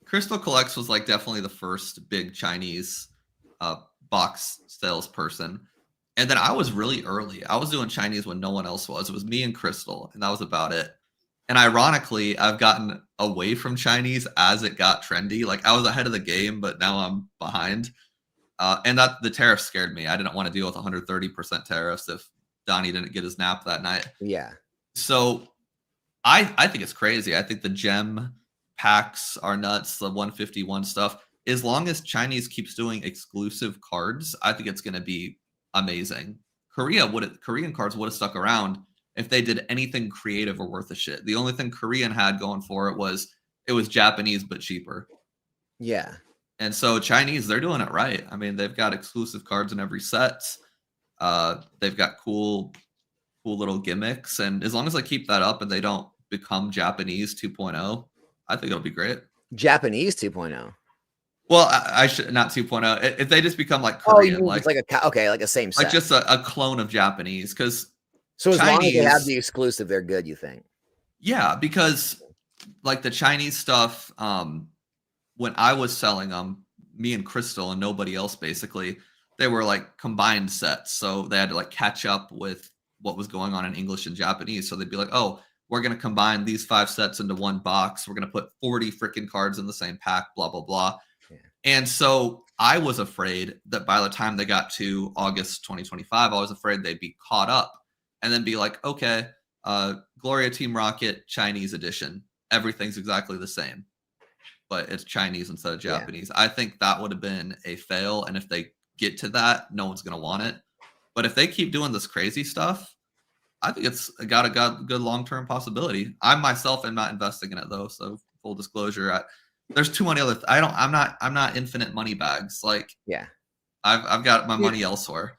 Crystal Collects was like definitely the first big Chinese box salesperson. And then I was really early. I was doing Chinese when no one else was. It was me and Crystal, and that was about it. And ironically, I've gotten away from Chinese as it got trendy. Like I was ahead of the game, but now I'm behind. And that the tariffs scared me. I didn't want to deal with 130% tariffs if Donnie didn't get his nap that night. Yeah. So I think it's crazy. I think the gem packs are nuts, the 151 stuff. As long as Chinese keeps doing exclusive cards, I think it's going to be amazing. Korean cards would have stuck around if they did anything creative or worth a shit. The only thing Korean had going for it was Japanese but cheaper. Yeah. And so Chinese, they're doing it right. I mean, they've got exclusive cards in every set. They've got cool little gimmicks. And as long as they keep that up and they don't become Japanese 2.0, I think it'll be great. Japanese 2.0. Well, I should not 2.0. If they just become like Korean, like like a same set, like just a clone of Japanese. Because so as long as they have the exclusive, they're good. You think? Yeah, because like the Chinese stuff, when I was selling them, me and Crystal and nobody else basically, they were like combined sets, so they had to like catch up with what was going on in English and Japanese. So they'd be like, "Oh, we're going to combine these 5 sets into one box. We're going to put 40 freaking cards in the same pack, blah, blah, blah." Yeah. And so I was afraid that by the time they got to August 2025, I was afraid they'd be caught up and then be like, okay, Gloria Team Rocket Chinese edition. Everything's exactly the same, but it's Chinese instead of Japanese. Yeah. I think that would have been a fail. And if they get to that, no one's going to want it. But if they keep doing this crazy stuff, I think it's got a good long-term possibility. I myself am not investing in it though. So full disclosure, there's too many other. I'm not infinite money bags. Like, yeah, I've got my money elsewhere.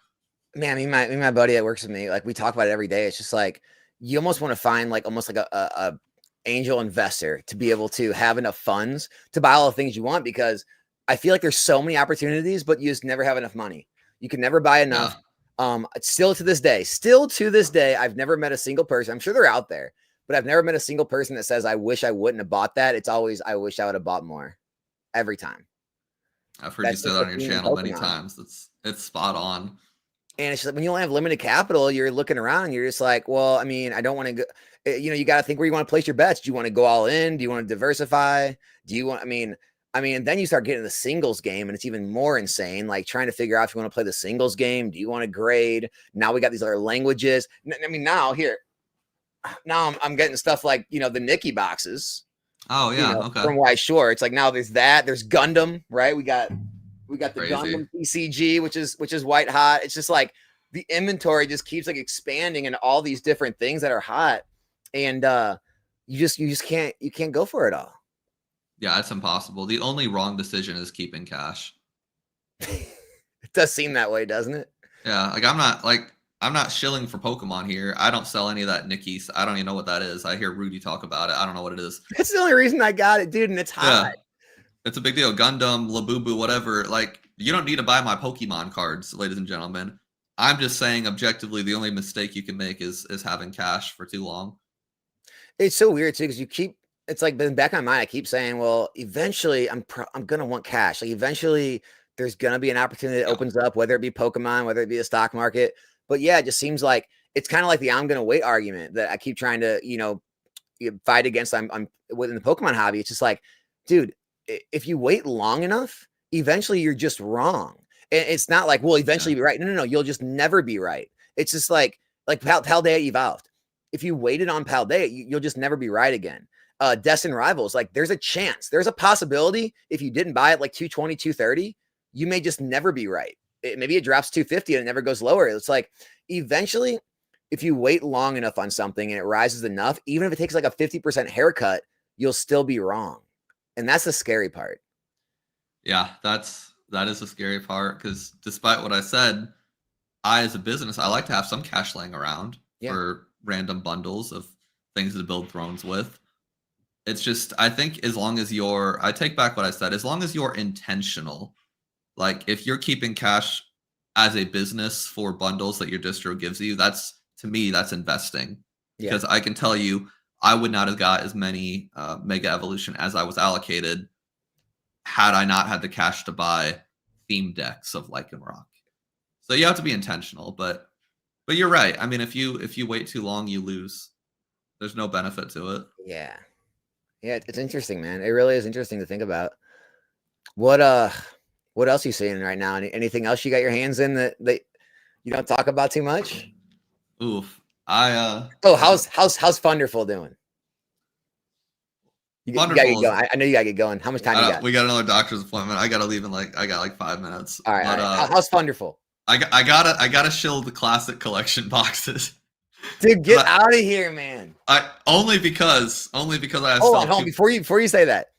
Man, me and my buddy that works with me, like we talk about it every day. It's just like you almost want to find like almost like a angel investor to be able to have enough funds to buy all the things you want, because I feel like there's so many opportunities, but you just never have enough money. You can never buy enough. Yeah. Still to this day, I've never met a single person. I'm sure they're out there, but I've never met a single person that says, "I wish I wouldn't have bought that." It's always, "I wish I would have bought more." Every time. I've heard you say that on your channel many times. It's spot on. And it's just like when you only have limited capital, you're looking around and you're just like, well, I mean, I don't want to go, you got to think where you want to place your bets. Do you want to go all in? Do you want to diversify? Do you want, I mean, and then you start getting the singles game and it's even more insane. Like trying to figure out if you want to play the singles game. Do you want to grade? Now we got these other languages. I mean, now I'm getting stuff like, the Nikki boxes. Oh yeah. Okay. From White Shore. It's like, now there's Gundam, right? We got the Crazy. Gundam TCG, which is white hot. It's just like the inventory just keeps like expanding and all these different things that are hot. And you just can't go for it all. Yeah, it's impossible. The only wrong decision is keeping cash. It does seem that way, doesn't it? Yeah, like I'm not like I'm not shilling for Pokemon here. I don't sell any of that Nikki's. I don't even know what that is. I hear Rudy talk about it. I don't know what it is. That's the only reason I got it, dude, and it's hot. Yeah. It's a big deal. Gundam, Labubu, whatever. Like, you don't need to buy my Pokemon cards, ladies and gentlemen. I'm just saying, objectively, the only mistake you can make is having cash for too long. It's so weird too, because you keep. It's like in the back of my mind, I keep saying, "Well, eventually, I'm gonna want cash. Like, eventually, there's gonna be an opportunity that opens up, whether it be Pokemon, whether it be a stock market." But yeah, it just seems like it's kind of like the "I'm gonna wait" argument that I keep trying to, fight against. I'm within the Pokemon hobby. It's just like, dude, if you wait long enough, eventually you're just wrong. And it's not like, well, eventually you'll be right. No. You'll just never be right. It's just like Paldea evolved. If you waited on Paldea, you'll just never be right again. Destin Rivals, like there's a chance, there's a possibility if you didn't buy it like 220, 230, you may just never be right. Maybe it drops 250 and it never goes lower. It's like eventually, if you wait long enough on something and it rises enough, even if it takes like a 50% haircut, you'll still be wrong. And that's the scary part. Yeah, that is the scary part, because despite what I said, I, as a business, I like to have some cash laying around for random bundles of things to build thrones with. It's just, I think as long as I take back what I said, as long as you're intentional, like if you're keeping cash as a business for bundles that your distro gives you, to me, that's investing. Because I can tell you, I would not have got as many Mega Evolution as I was allocated had I not had the cash to buy theme decks of Lycanroc. So you have to be intentional, but you're right. I mean, if you wait too long, you lose. There's no benefit to it. Yeah, it's interesting, man. It really is interesting to think about. What else are you seeing right now? Anything else you got your hands in that you don't talk about too much? Oof. How's Funderful doing? You gotta get going. I know you gotta get going. How much time you got? We got another doctor's appointment. I gotta leave in I got like 5 minutes. All right. How's Funderful? I gotta shill the classic collection boxes. Dude, get out of here, man. Only because I have. Hold on. Before you say that,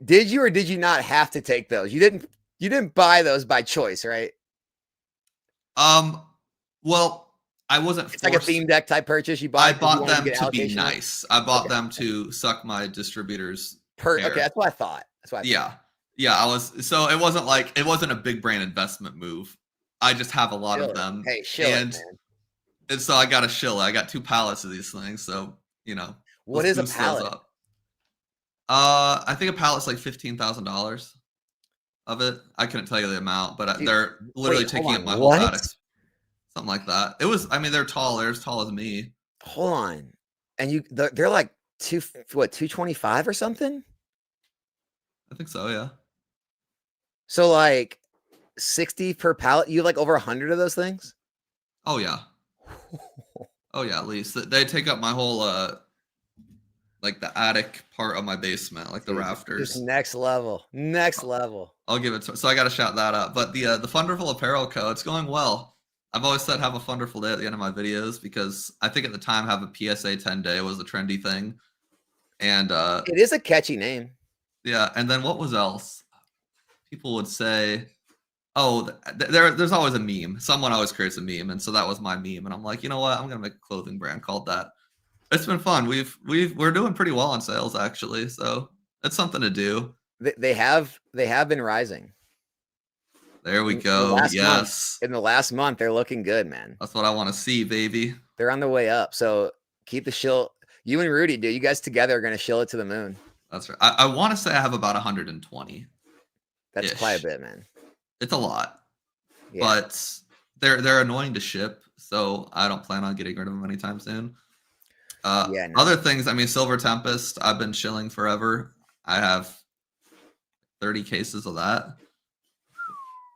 did you or did you not have to take those? You didn't buy those by choice, right? Well, I wasn't. It's like a theme deck type purchase. I bought them to be nice. I bought them to suck my distributors. Okay, that's what I thought. Yeah. I was. So it wasn't a big brand investment move. I just have a lot of them. Hey, shill it, man. And so I got a shill. I got 2 pallets of these things. So what is a pallet? I think a pallet's like $15,000 of it. I couldn't tell you the amount, but they're literally taking up my whole attic. Something like that. They're tall. They're as tall as me. Hold on. And they're like 225 or something? I think so, yeah. So like 60 per pallet. You have like over 100 of those things? Oh yeah. Oh yeah, at least. They take up my whole like the attic part of my basement, like the rafters. Just next level. I'll give it to. So I got to shout that out. But the Funderful Apparel Co. It's going well. I've always said have a Funderful day at the end of my videos, because I think at the time have a PSA 10 day was a trendy thing, and it is a catchy name. Yeah, and then what was else? People would say, "Oh, there's always a meme. Someone always creates a meme," and so that was my meme. And I'm like, you know what? I'm gonna make a clothing brand called that. It's been fun. We're doing pretty well on sales actually, so it's something to do. They have been rising. There we go. Yes. In the last month, they're looking good, man. That's what I want to see, baby. They're on the way up. So keep the shill. You and Rudy, dude, you guys together are going to shill it to the moon. That's right. I want to say I have about 120. That's quite a bit, man. It's a lot. Yeah. But they're annoying to ship, so I don't plan on getting rid of them anytime soon. Other things, Silver Tempest, I've been shilling forever. I have 30 cases of that,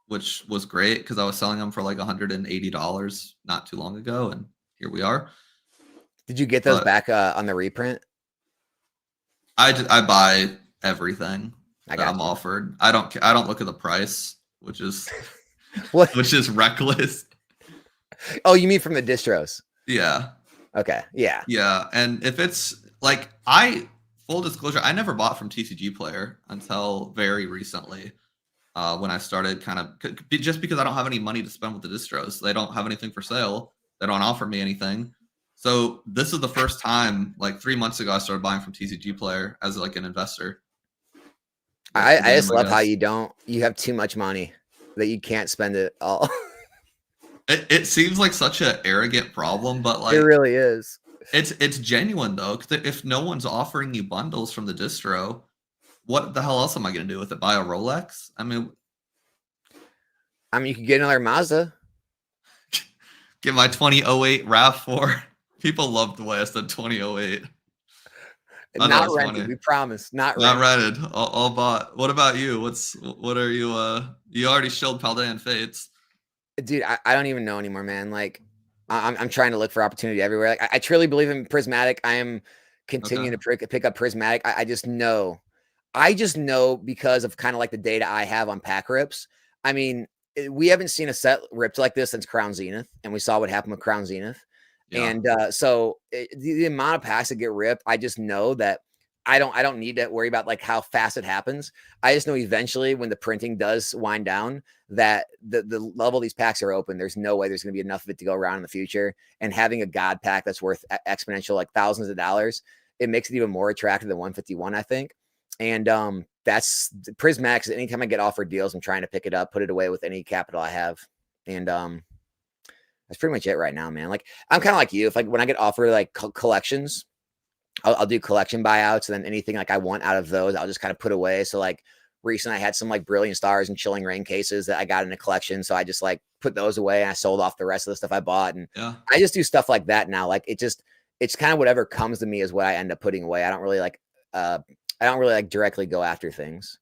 which was great because I was selling them for like $180 not too long ago, and here we are. Did you get those back on the reprint? I buy everything that I'm offered. I don't look at the price, which is which is reckless. Oh, you mean from the distros? Yeah. Okay. Yeah. Yeah, and if it's like full disclosure, I never bought from TCG Player until very recently. When I started just because I don't have any money to spend with the distros. They don't have anything for sale. They don't offer me anything. So this is the first time, like 3 months ago, I started buying from TCG Player as like an investor. I just love how you have too much money that you can't spend it all. It seems like such an arrogant problem, but It like really is. it's genuine though. Because if no one's offering you bundles from the distro, what the hell else am I going to do with it? Buy a Rolex? I mean, you could get another Mazda. get my 2008 RAV4. People loved the way I said 2008. Not rented. We promise. Not rented. All bought. What about you? What are you? You already shilled Paldean Fates. Dude, I don't even know anymore, man. Like, I'm trying to look for opportunity everywhere. Like, I truly believe in Prismatic. I am continuing to pick up Prismatic. I just know. Because of kind of like the data I have on pack rips. I mean, we haven't seen a set ripped like this since Crown Zenith, and we saw what happened with Crown Zenith. Yeah. And so the amount of packs that get ripped, I just know that I don't need to worry about like how fast it happens. I just know eventually when the printing does wind down that the level these packs are open, there's no way there's going to be enough of it to go around in the future. And having a God pack that's worth exponential like thousands of dollars, it makes it even more attractive than 151, I think. And that's Prismatic. Anytime I get offered deals, I'm trying to pick it up, put it away with any capital I have. And that's pretty much it right now, man. Like I'm kind of like you. If like when I get offered like collections, I'll do collection buyouts, and then anything like I want out of those, I'll just kind of put away. So like recently, I had some like Brilliant Stars and Chilling Rain cases that I got in a collection, so I just like put those away and I sold off the rest of the stuff I bought. And I just do stuff like that now. Like it's kind of whatever comes to me is what I end up putting away. I don't really like directly go after things.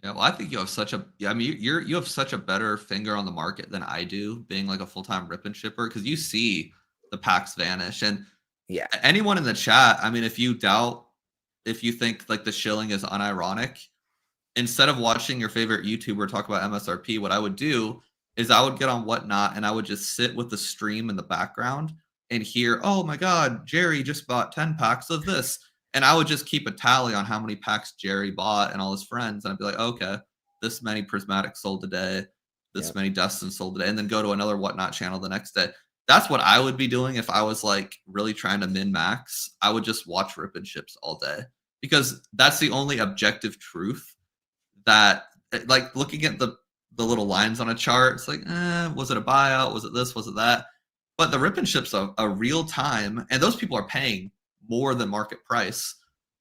Yeah, well, I think you have you have such a better finger on the market than I do, being like a full-time rip and shipper, because you see the packs vanish. And yeah, anyone in the chat, I mean, if you think like the shilling is unironic, instead of watching your favorite YouTuber talk about MSRP, what I would do is I would get on Whatnot and I would just sit with the stream in the background and hear, oh my God, Jerry just bought 10 packs of this. And I would just keep a tally on how many packs Jerry bought and all his friends. And I'd be like, okay, this many Prismatic sold today, this many Destin sold today, and then go to another Whatnot channel the next day. That's what I would be doing if I was like really trying to min max. I would just watch rip and ships all day, because that's the only objective truth that, like, looking at the little lines on a chart, it's like, was it a buyout? Was it this? Was it that? But the rip and ships are real time, and those people are paying more than market price.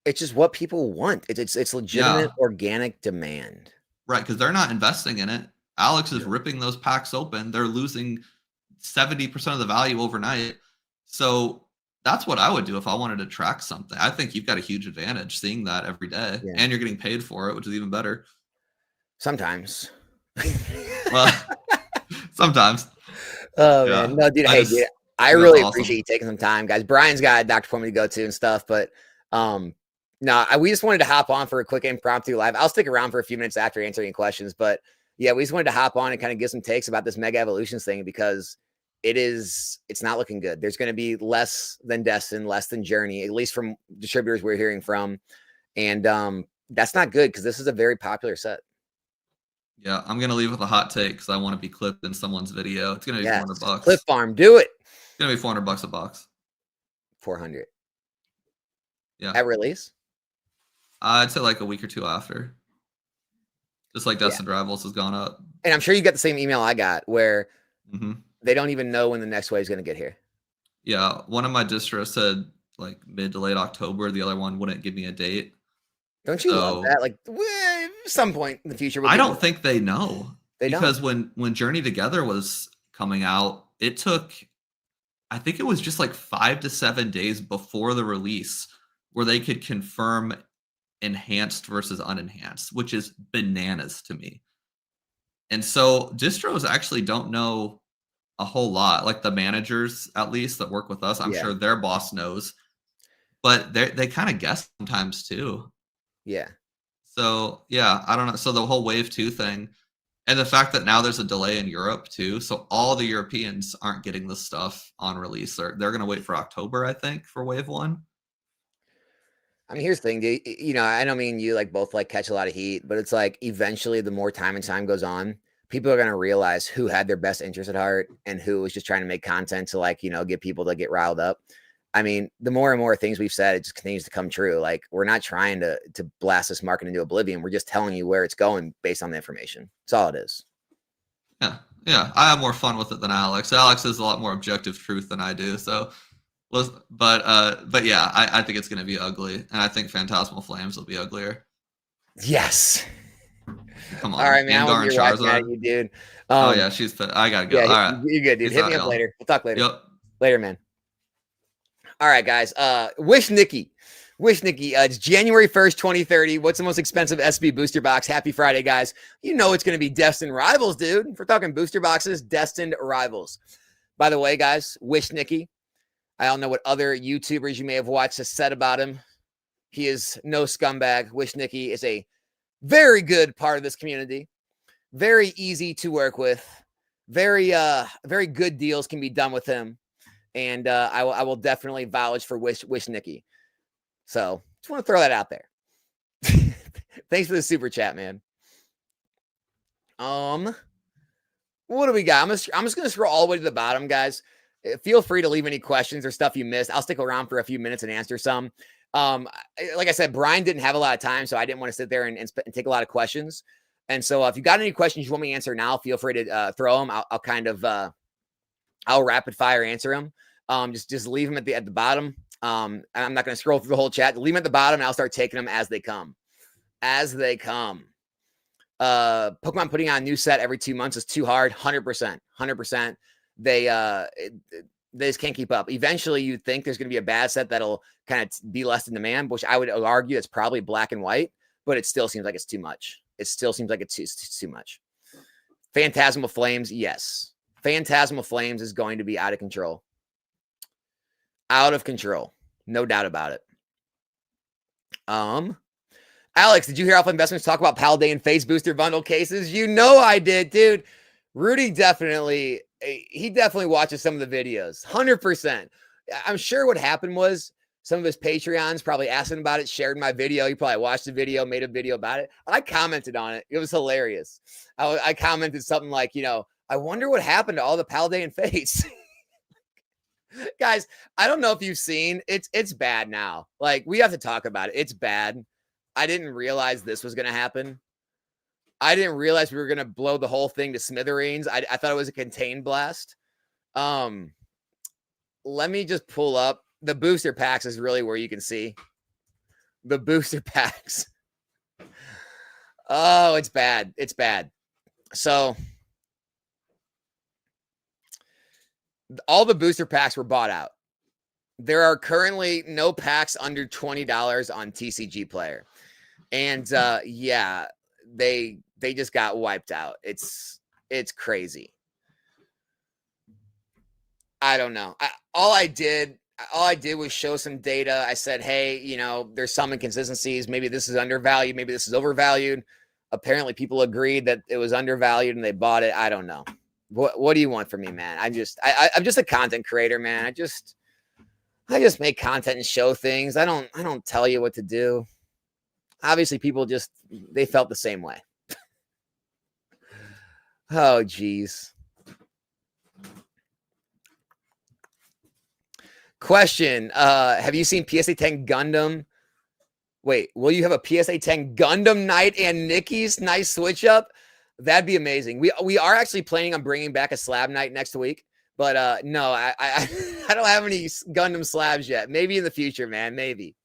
It's just what people want. It's legitimate organic demand. Right, because they're not investing in it. Alex is ripping those packs open. They're losing 70% of the value overnight. So that's what I would do if I wanted to track something. I think you've got a huge advantage seeing that every day, and you're getting paid for it, which is even better. Sometimes. Well, sometimes. Oh man, no, dude. Hey, dude, I really appreciate you taking some time, guys. Brian's got a doctor appointment to go to and stuff, but no, we just wanted to hop on for a quick impromptu live. I'll stick around for a few minutes after answering questions, but yeah, we just wanted to hop on and kind of give some takes about this Mega Evolutions thing, because it's not looking good. There's going to be less than Destin, less than Journey, at least from distributors we're hearing from, and that's not good, because this is a very popular set. Yeah, I'm gonna leave with a hot take because I want to be clipped in someone's video. It's gonna be $400. Clip farm, do it. It's gonna be $400 a box. 400. Yeah. At release? I'd say like a week or two after. Just like Destined Rivals has gone up. And I'm sure you got the same email I got where they don't even know when the next wave is going to get here. Yeah. One of my distros said like mid to late October. The other one wouldn't give me a date. Don't you love that? Like some point in the future. I don't think they know. Because when Journey Together was coming out, it took, I think it was just like 5 to 7 days before the release where they could confirm enhanced versus unenhanced, which is bananas to me. And so distros actually don't know a whole lot. Like the managers, at least, that work with us, I'm sure their boss knows, but they kind of guess sometimes too. Yeah. So yeah, I don't know. So the whole wave 2 thing, and the fact that now there's a delay in Europe too, so all the Europeans aren't getting this stuff on release. They're going to wait for October, I think, for wave 1. I mean, here's the thing, dude. I know me and you like both like catch a lot of heat, but it's like eventually the more time goes on, people are going to realize who had their best interest at heart and who was just trying to make content to, like, you know, get people to get riled up. I mean, the more and more things we've said, it just continues to come true. Like, we're not trying to blast this market into oblivion. We're just telling you where it's going based on the information. That's all it is. Yeah. I have more fun with it than Alex. Alex has a lot more objective truth than I do. So, but yeah, I think it's going to be ugly, and I think Phantasmal Flames will be uglier. Yes. Come on. All right, man. Gengar and Charizard. You, dude. Oh yeah, I gotta go. Yeah, All right, you're good, dude. Hit me up later. We'll talk later. Yep. Later, man. All right, guys. Wish Nikki. It's January 1st, 2030. What's the most expensive SB booster box? Happy Friday, guys. You know it's going to be Destined Rivals, dude. If we're talking booster boxes, Destined Rivals. By the way, guys, Wish Nikki. I don't know what other YouTubers you may have watched has said about him. He is no scumbag. Wish Nikki is a very good part of this community. Very easy to work with. Very good deals can be done with him. And I will definitely vouch for Wish Nikki. So just want to throw that out there. Thanks for the super chat, man. What do we got? I'm just gonna scroll all the way to the bottom, guys. Feel free to leave any questions or stuff you missed. I'll stick around for a few minutes and answer some. Like I said, Brian didn't have a lot of time, so I didn't want to sit there and take a lot of questions. And so if you got any questions you want me to answer now, feel free to throw them. I'll kind of I'll rapid fire answer them. Just leave them at the bottom. I'm not going to scroll through the whole chat. Leave them at the bottom, and I'll start taking them as they come. Pokemon putting on a new set every 2 months is too hard. 100%. They just can't keep up. Eventually, you'd think there's going to be a bad set that'll kind of be less in demand, which I would argue it's probably black and white, but it still seems like it's too much. It's too much. Phantasmal Flames, yes. Phantasmal Flames is going to be out of control. Out of control. No doubt about it. Alex, did you hear Alpha Investments talk about Paladin Face Booster Bundle cases? You know I did, dude. Rudy definitely watches some of the videos. 100%. I'm sure what happened was some of his Patreons probably asked him about it, shared my video. He probably watched the video, made a video about it. I commented on it. It was hilarious. I commented something like, you know, I wonder what happened to all the Paladin Face. Guys, I don't know if you've seen it's bad now. Like, we have to talk about it. It's bad. I didn't realize this was going to happen. I didn't realize we were going to blow the whole thing to smithereens. I thought it was a contained blast. Let me just pull up. The booster packs is really where you can see the booster packs. Oh, it's bad. It's bad. So all the booster packs were bought out. There are currently no packs under $20 on TCG Player. And yeah, they just got wiped out. It's crazy. I don't know. All I did was show some data. I said, hey, you know, there's some inconsistencies. Maybe this is undervalued. Maybe this is overvalued. Apparently people agreed that it was undervalued and they bought it. I don't know. What do you want from me, man? I'm just a content creator, man. I just make content and show things. I don't tell you what to do. Obviously, people they felt the same way. Oh, geez. Question. Have you seen PSA 10 Gundam? Wait, will you have a PSA 10 Gundam Knight and Nikki's nice switch up? That'd be amazing. We are actually planning on bringing back a slab night next week. But no, I don't have any Gundam slabs yet. Maybe in the future, man. Maybe.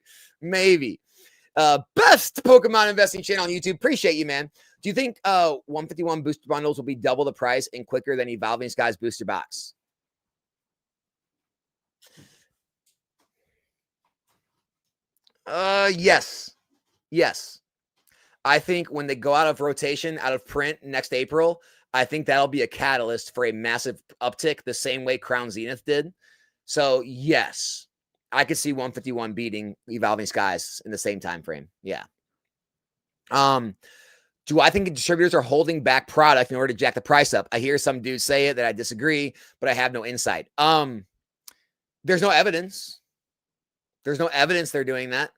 Best Pokemon investing channel on YouTube. Appreciate you, man. Do you think 151 booster bundles will be double the price and quicker than Evolving Skies booster box? Yes. I think when they go out of rotation, out of print next April, I think that'll be a catalyst for a massive uptick the same way Crown Zenith did. So yes, I could see 151 beating Evolving Skies in the same time frame. Yeah. Do I think distributors are holding back product in order to jack the price up? I hear some dudes say it that I disagree, but I have no insight. There's no evidence. There's no evidence they're doing that.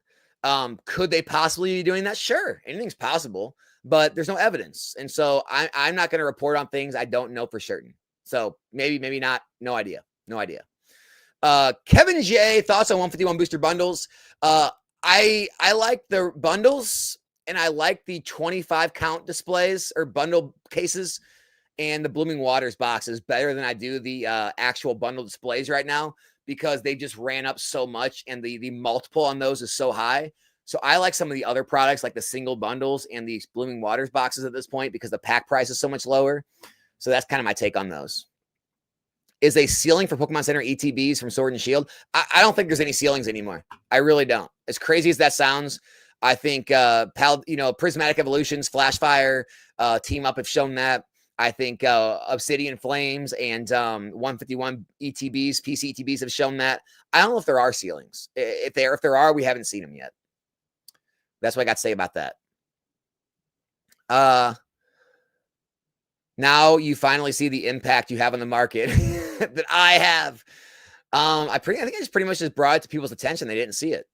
Could they possibly be doing that? Sure. Anything's possible. but there's no evidence. And so I'm not going to report on things I don't know for certain. So maybe not. No idea. Kevin J, thoughts on 151 booster bundles. I like the bundles, and I like the 25 count displays or bundle cases and the Blooming Waters boxes better than I do the actual bundle displays right now, because they just ran up so much and the multiple on those is so high. So I like some of the other products like the single bundles and the Blooming Waters boxes at this point because the pack price is so much lower. So that's kind of my take on those. Is a ceiling for Pokemon Center ETBs from Sword and Shield? I don't think there's any ceilings anymore. I really don't. As crazy as that sounds, I think Prismatic Evolutions, Flashfire, Team Up have shown that. I think Obsidian Flames and 151 ETBs, PC ETBs have shown that. I don't know if there are ceilings. If there are, we haven't seen them yet. That's what I got to say about that. Now you finally see the impact you have on the market that I have. I think I just pretty much just brought it to people's attention. They didn't see it.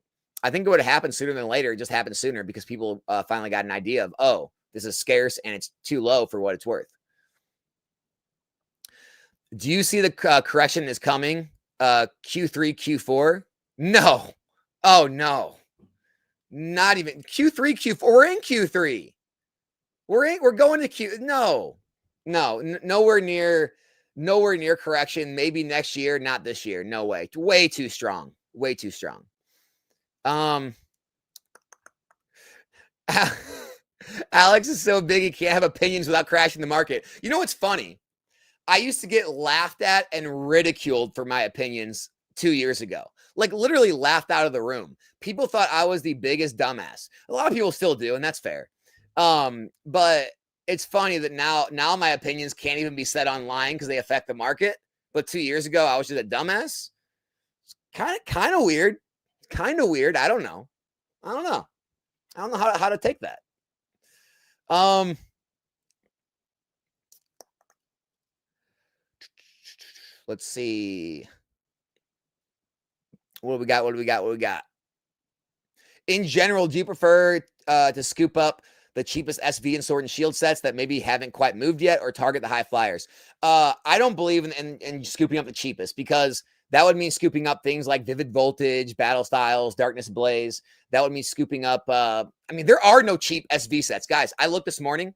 I think it would have happened sooner than later. It just happened sooner because people finally got an idea of, oh, this is scarce and it's too low for what it's worth. Do you see the correction is coming? Q3, Q4? No. Oh, no. Not even Q3, Q4. We're in Q3. We're going to Q. No, nowhere near correction. Maybe next year, not this year. No way. Way too strong. Way too strong. Alex is so big he can't have opinions without crashing the market. You know what's funny? I used to get laughed at and ridiculed for my opinions 2 years ago. Like literally laughed out of the room. People thought I was the biggest dumbass. A lot of people still do, and that's fair. But it's funny that now my opinions can't even be said online because they affect the market. But 2 years ago, I was just a dumbass. Kind of weird. Kind of weird. I don't know how to take that. Let's see. What do we got? In general, do you prefer to scoop up the cheapest SV and Sword and Shield sets that maybe haven't quite moved yet, or target the high flyers? I don't believe in scooping up the cheapest, because that would mean scooping up things like Vivid Voltage, Battle Styles, Darkness Blaze. That would mean scooping up. There are no cheap SV sets, guys. I looked this morning.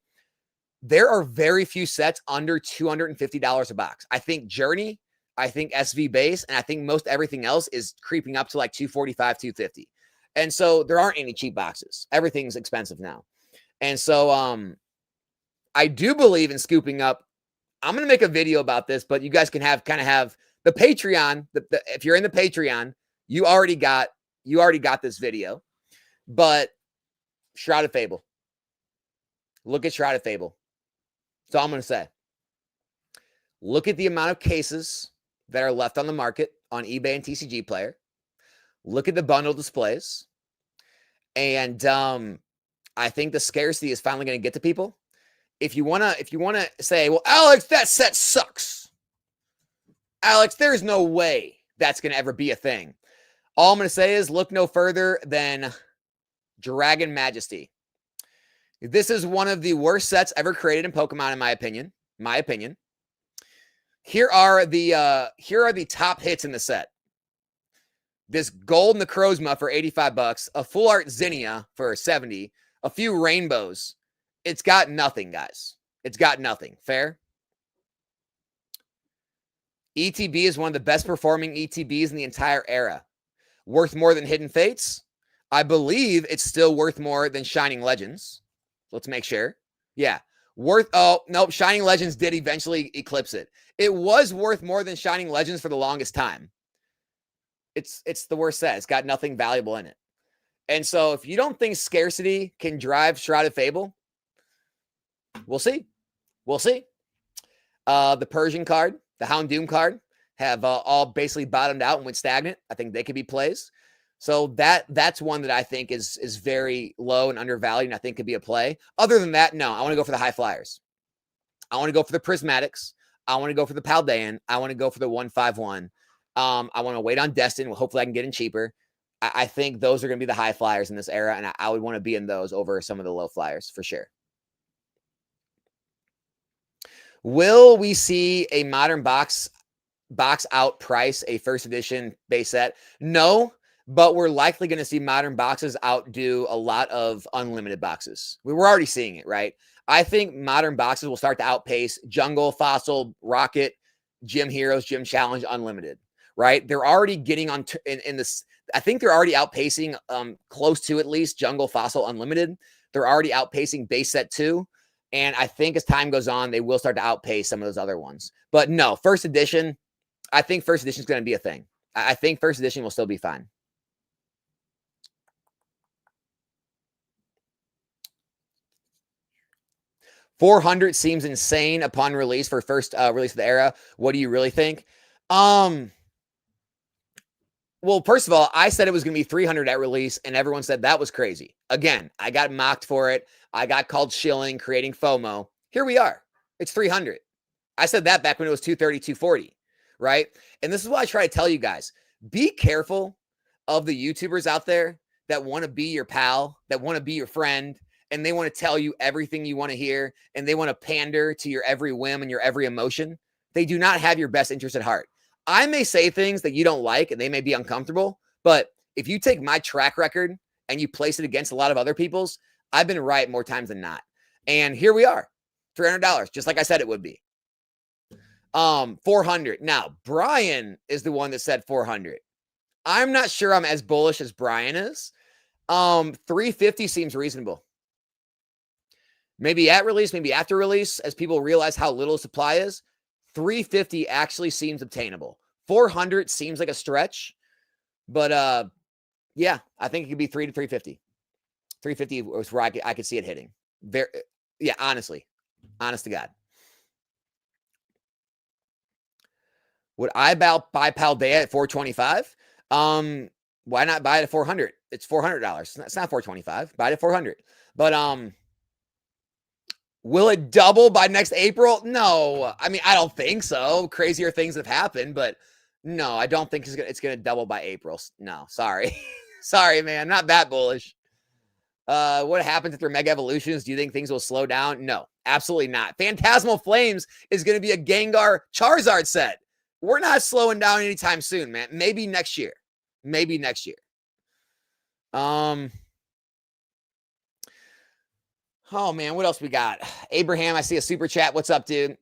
There are very few sets under $250 a box. I think Journey, I think SV Base, and I think most everything else is creeping up to like $245, $250. And so there aren't any cheap boxes. Everything's expensive now. And so I do believe in scooping up. I'm going to make a video about this, but you guys can have the Patreon. If you're in the Patreon, you already got this video. But Shrouded Fable. Look at Shrouded Fable. That's all I'm going to say. Look at the amount of cases that are left on the market on eBay and TCG Player. Look at the bundle displays. And I think the scarcity is finally going to get to people. If you want to say, well, Alex, that set sucks. Alex, there's no way that's going to ever be a thing. All I'm going to say is look no further than Dragon Majesty. This is one of the worst sets ever created in Pokemon, in my opinion. Here are the top hits in the set. This gold Necrozma for $85, a full art Zinnia for $70, a few rainbows. It's got nothing, guys. It's got nothing. Fair? ETB is one of the best performing ETBs in the entire era. Worth more than Hidden Fates? I believe it's still worth more than Shining Legends. Let's make sure. Yeah. Shining Legends did eventually eclipse it. It was worth more than Shining Legends for the longest time. It's the worst set. It's got nothing valuable in it. And so if you don't think scarcity can drive Shrouded Fable, we'll see. The Persian card, the Houndoom card have all basically bottomed out and went stagnant. I think they could be plays. So that's one that I think is very low and undervalued, and I think could be a play. Other than that, no. I want to go for the high flyers. I want to go for the Prismatics. I want to go for the Paldean. I want to go for the 151. I want to wait on Destin. Well, hopefully I can get in cheaper. I think those are going to be the high flyers in this era, and I would want to be in those over some of the low flyers for sure. Will we see a modern box out price a first edition base set? No, but we're likely going to see modern boxes outdo a lot of unlimited boxes. We were already seeing it, right? I think modern boxes will start to outpace Jungle, Fossil, Rocket, Gym Heroes, Gym Challenge, Unlimited, right? They're already getting on in this. I think they're already outpacing close to at least Jungle, Fossil, Unlimited. They're already outpacing base set 2. And I think as time goes on, they will start to outpace some of those other ones. But no, first edition, I think first edition is going to be a thing. I think first edition will still be fine. $400 seems insane upon release for first release of the era. What do you really think? Well, first of all, I said it was going to be $300 at release, and everyone said that was crazy. Again, I got mocked for it. I got called shilling, creating FOMO. Here we are. It's $300. I said that back when it was $230, $240, right? And this is what I try to tell you guys. Be careful of the YouTubers out there that want to be your pal, that want to be your friend, and they want to tell you everything you want to hear, and they want to pander to your every whim and your every emotion. They do not have your best interest at heart. I may say things that you don't like, and they may be uncomfortable, but if you take my track record and you place it against a lot of other people's, I've been right more times than not. And here we are, $300, just like I said it would be. 400. Now, Brian is the one that said 400. I'm not sure I'm as bullish as Brian is. 350 seems reasonable. Maybe at release, maybe after release, as people realize how little supply is. 350 actually seems obtainable. 400 seems like a stretch, but yeah, I think it could be 3 to 350. 350 was where I could see it hitting. Very, yeah, honestly, honest to God. Would I buy Paldea at 425? Why not buy it at 400? It's $400. It's not 425. Buy it at 400. But will it double by next April? No. I mean, I don't think so. Crazier things have happened, but no, I don't think it's gonna double by April. No, sorry. Sorry, man. Not that bullish. What happens after Mega Evolutions? Do you think things will slow down? No, absolutely not. Phantasmal Flames is going to be a Gengar Charizard set. We're not slowing down anytime soon, man. Maybe next year. Maybe next year. Oh man, what else we got? Abraham, I see a super chat. What's up, dude?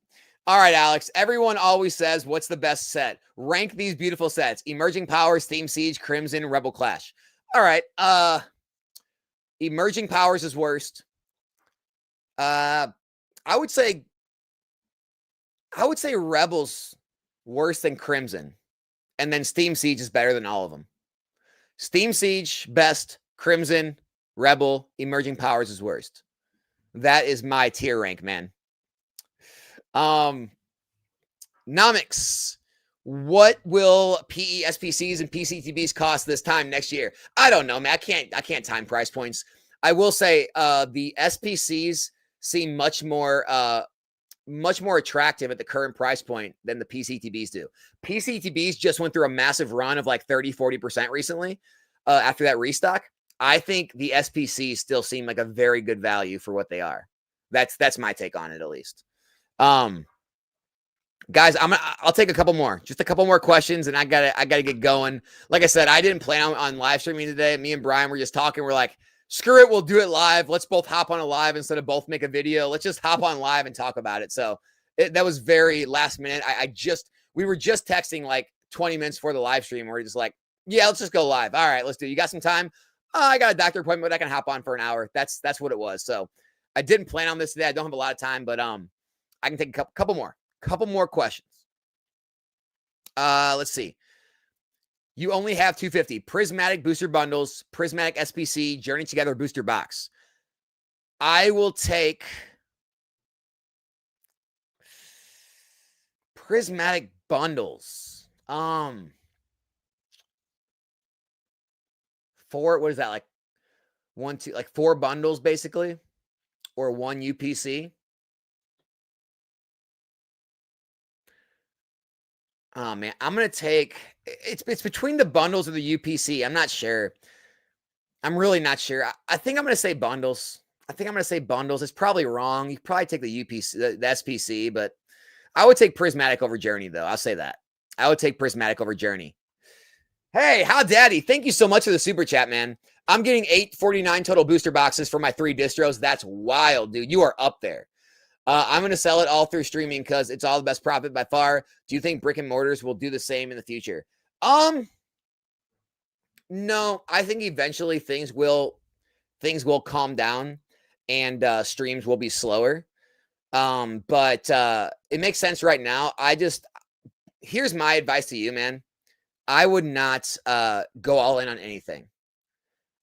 All right, Alex. Everyone always says, what's the best set? Rank these beautiful sets. Emerging Powers, Theme Siege, Crimson, Rebel Clash. All right. Emerging Powers is worst. I would say Rebels worse than Crimson. And then Steam Siege is better than all of them. Steam Siege, best. Crimson, Rebel, Emerging Powers is worst. That is my tier rank, man. Nomics. What will PE SPCs and PCTBs cost this time next year? I don't know, man. I can't time price points. I will say the SPCs seem much more attractive at the current price point than the PCTBs do. PCTBs just went through a massive run of like 30-40% recently after that restock. I think the SPCs still seem like a very good value for what they are. That's my take on it, at least. Guys, I'll take a couple more questions, and I gotta get going. Like I said, I didn't plan on live streaming today. Me and Brian were just talking. We're like, screw it, we'll do it live. Let's both hop on a live instead of both make a video. Let's just hop on live and talk about it. So that was very last minute. We were just texting like 20 minutes before the live stream. We're just like, yeah, let's just go live. All right, let's do it. You got some time? I got a doctor appointment, but I can hop on for an hour. That's what it was. So I didn't plan on this today. I don't have a lot of time, but I can take a couple more questions. Let's see. You only have 250 Prismatic booster bundles, Prismatic SPC, Journey Together booster box. I will take Prismatic bundles. What is that, like 4 bundles basically, or 1 UPC? Oh man, I'm gonna take it's between the bundles or the UPC. I'm not sure. I'm really not sure. I think I'm gonna say bundles. It's probably wrong. You probably take the UPC, the SPC, but I would take Prismatic over Journey, though. I'll say that. I would take Prismatic over Journey. Hey, how daddy. Thank you so much for the super chat, man. I'm getting 849 total booster boxes for my 3 distros. That's wild, dude. You are up there. I'm going to sell it all through streaming because it's all the best profit by far. Do you think brick and mortars will do the same in the future? No, I think eventually things will calm down and streams will be slower. But it makes sense right now. Here's my advice to you, man. I would not go all in on anything.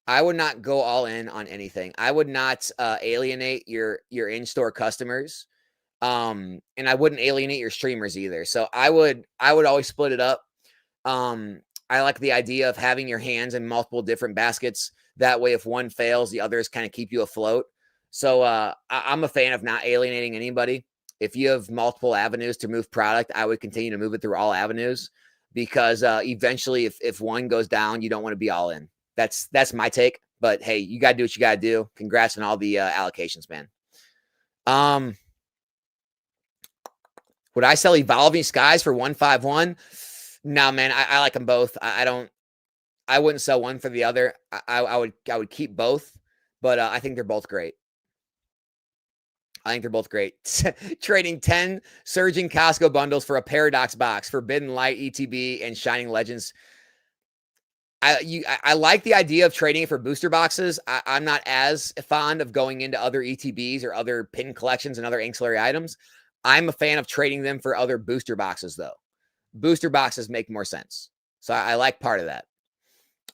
I would not go all in on anything. I would not alienate your in-store customers. And I wouldn't alienate your streamers either. So I would always split it up. I like the idea of having your hands in multiple different baskets. That way, if one fails, the others kind of keep you afloat. So I'm a fan of not alienating anybody. If you have multiple avenues to move product, I would continue to move it through all avenues because eventually if one goes down, you don't want to be all in. That's my take. But hey, you got to do what you got to do. Congrats on all the allocations, man. Would I sell Evolving Skies for 151? No, man. I like them both. I wouldn't sell one for the other. I would keep both, but I think they're both great. Trading 10 Surging Costco bundles for a Paradox box, Forbidden Light, ETB, and Shining Legends. I like the idea of trading it for booster boxes. I'm not as fond of going into other ETBs or other pin collections and other ancillary items. I'm a fan of trading them for other booster boxes, though. Booster boxes make more sense. So I like part of that.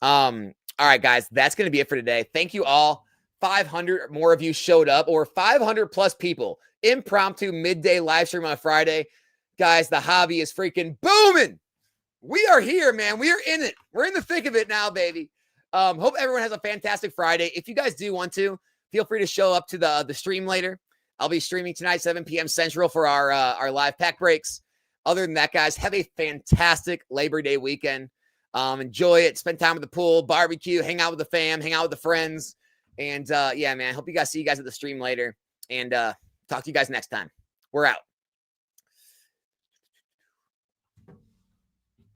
All right, guys, that's going to be it for today. Thank you all. 500 more of you showed up, or 500 plus people. Impromptu midday live stream on a Friday. Guys, the hobby is freaking booming. We are here, man. We are in it. We're in the thick of it now, baby. Hope everyone has a fantastic Friday. If you guys do want to, feel free to show up to the stream later. I'll be streaming tonight, 7 p.m. Central for our live pack breaks. Other than that, guys, have a fantastic Labor Day weekend. Enjoy it. Spend time with the pool, barbecue, hang out with the fam, hang out with the friends. And yeah, man, hope you guys see you guys at the stream later. And talk to you guys next time. We're out.